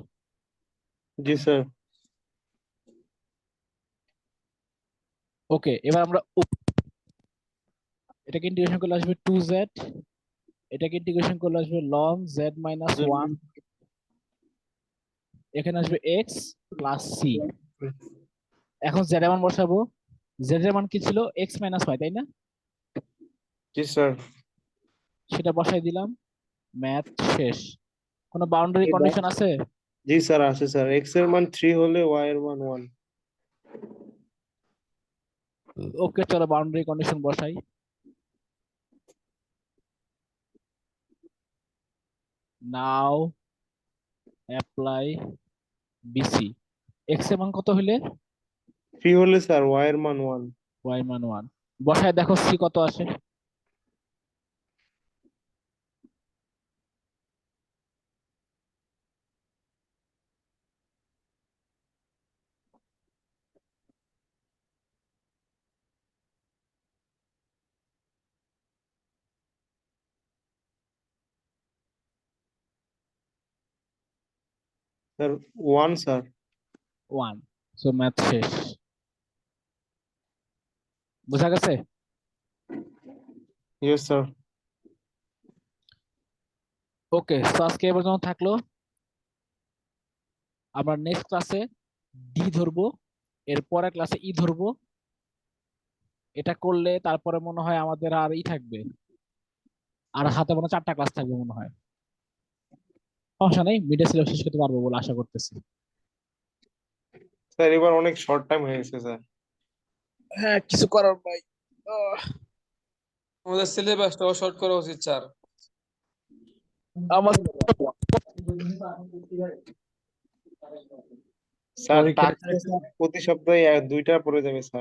[SPEAKER 6] জি স্যার।
[SPEAKER 1] ওকে, এবার আমরা এটাকে ইন্টিগ্রেশন করলে আসবে 2z, এটাকে ইন্টিগ্রেশন করলে আসবে ln z মাইনাস 1, এখানে আসবে x প্লাস c। এখন z এর মান বসাবো, z এর মান কি ছিল, x মাইনাস y, তাই না?
[SPEAKER 6] জি স্যার।
[SPEAKER 1] সেটা বসাই দিলাম, ম্যাথ শেষ। কোনো বাউন্ডারি কন্ডিশন আছে?
[SPEAKER 6] জি স্যার আছে স্যার, এক্স এর মান 3 হলে ওয়াই এর মান 1।
[SPEAKER 1] ওকে, চলো বাউন্ডারি কন্ডিশন বসাই। Now apply BC. এক্স এর মান কত হইলে
[SPEAKER 6] 3 হলে স্যার ওয়াই এর মান 1।
[SPEAKER 1] ওয়াই মান 1 বসায় দেখো সি কত আসে।
[SPEAKER 6] Sir 1 sir.
[SPEAKER 1] 1। সো ম্যাথ শেষ। বোঝা গেছে?
[SPEAKER 6] Yes sir.
[SPEAKER 1] ওকে, তো আজকে এ পর্যন্ত থাকলো। আমরা নেক্সট ক্লাসে ডি ধরবো, এর পরের ক্লাসে ই ধরবো। এটা করলে তারপরে মনে হয় আমাদের আর ই থাকবে, আর হাতে মনে হয় 4টা ক্লাস থাকবে মনে হয়। সমস্যা নেই, মিডে সিলেবাস শেষ করতে পারবো বলে আশা করতেছি।
[SPEAKER 6] স্যার এবার অনেক শর্ট টাইম হয়ে গেছে স্যার।
[SPEAKER 1] হ্যাঁ, কিছু করার নাই।
[SPEAKER 8] আমাদের সিলেবাসটাও শর্ট করা উচিত স্যার।
[SPEAKER 1] আমার
[SPEAKER 6] স্যার
[SPEAKER 3] পরীক্ষা
[SPEAKER 6] টাস্ক প্রতি সপ্তাহে 2টা পড়ে যাবে স্যার।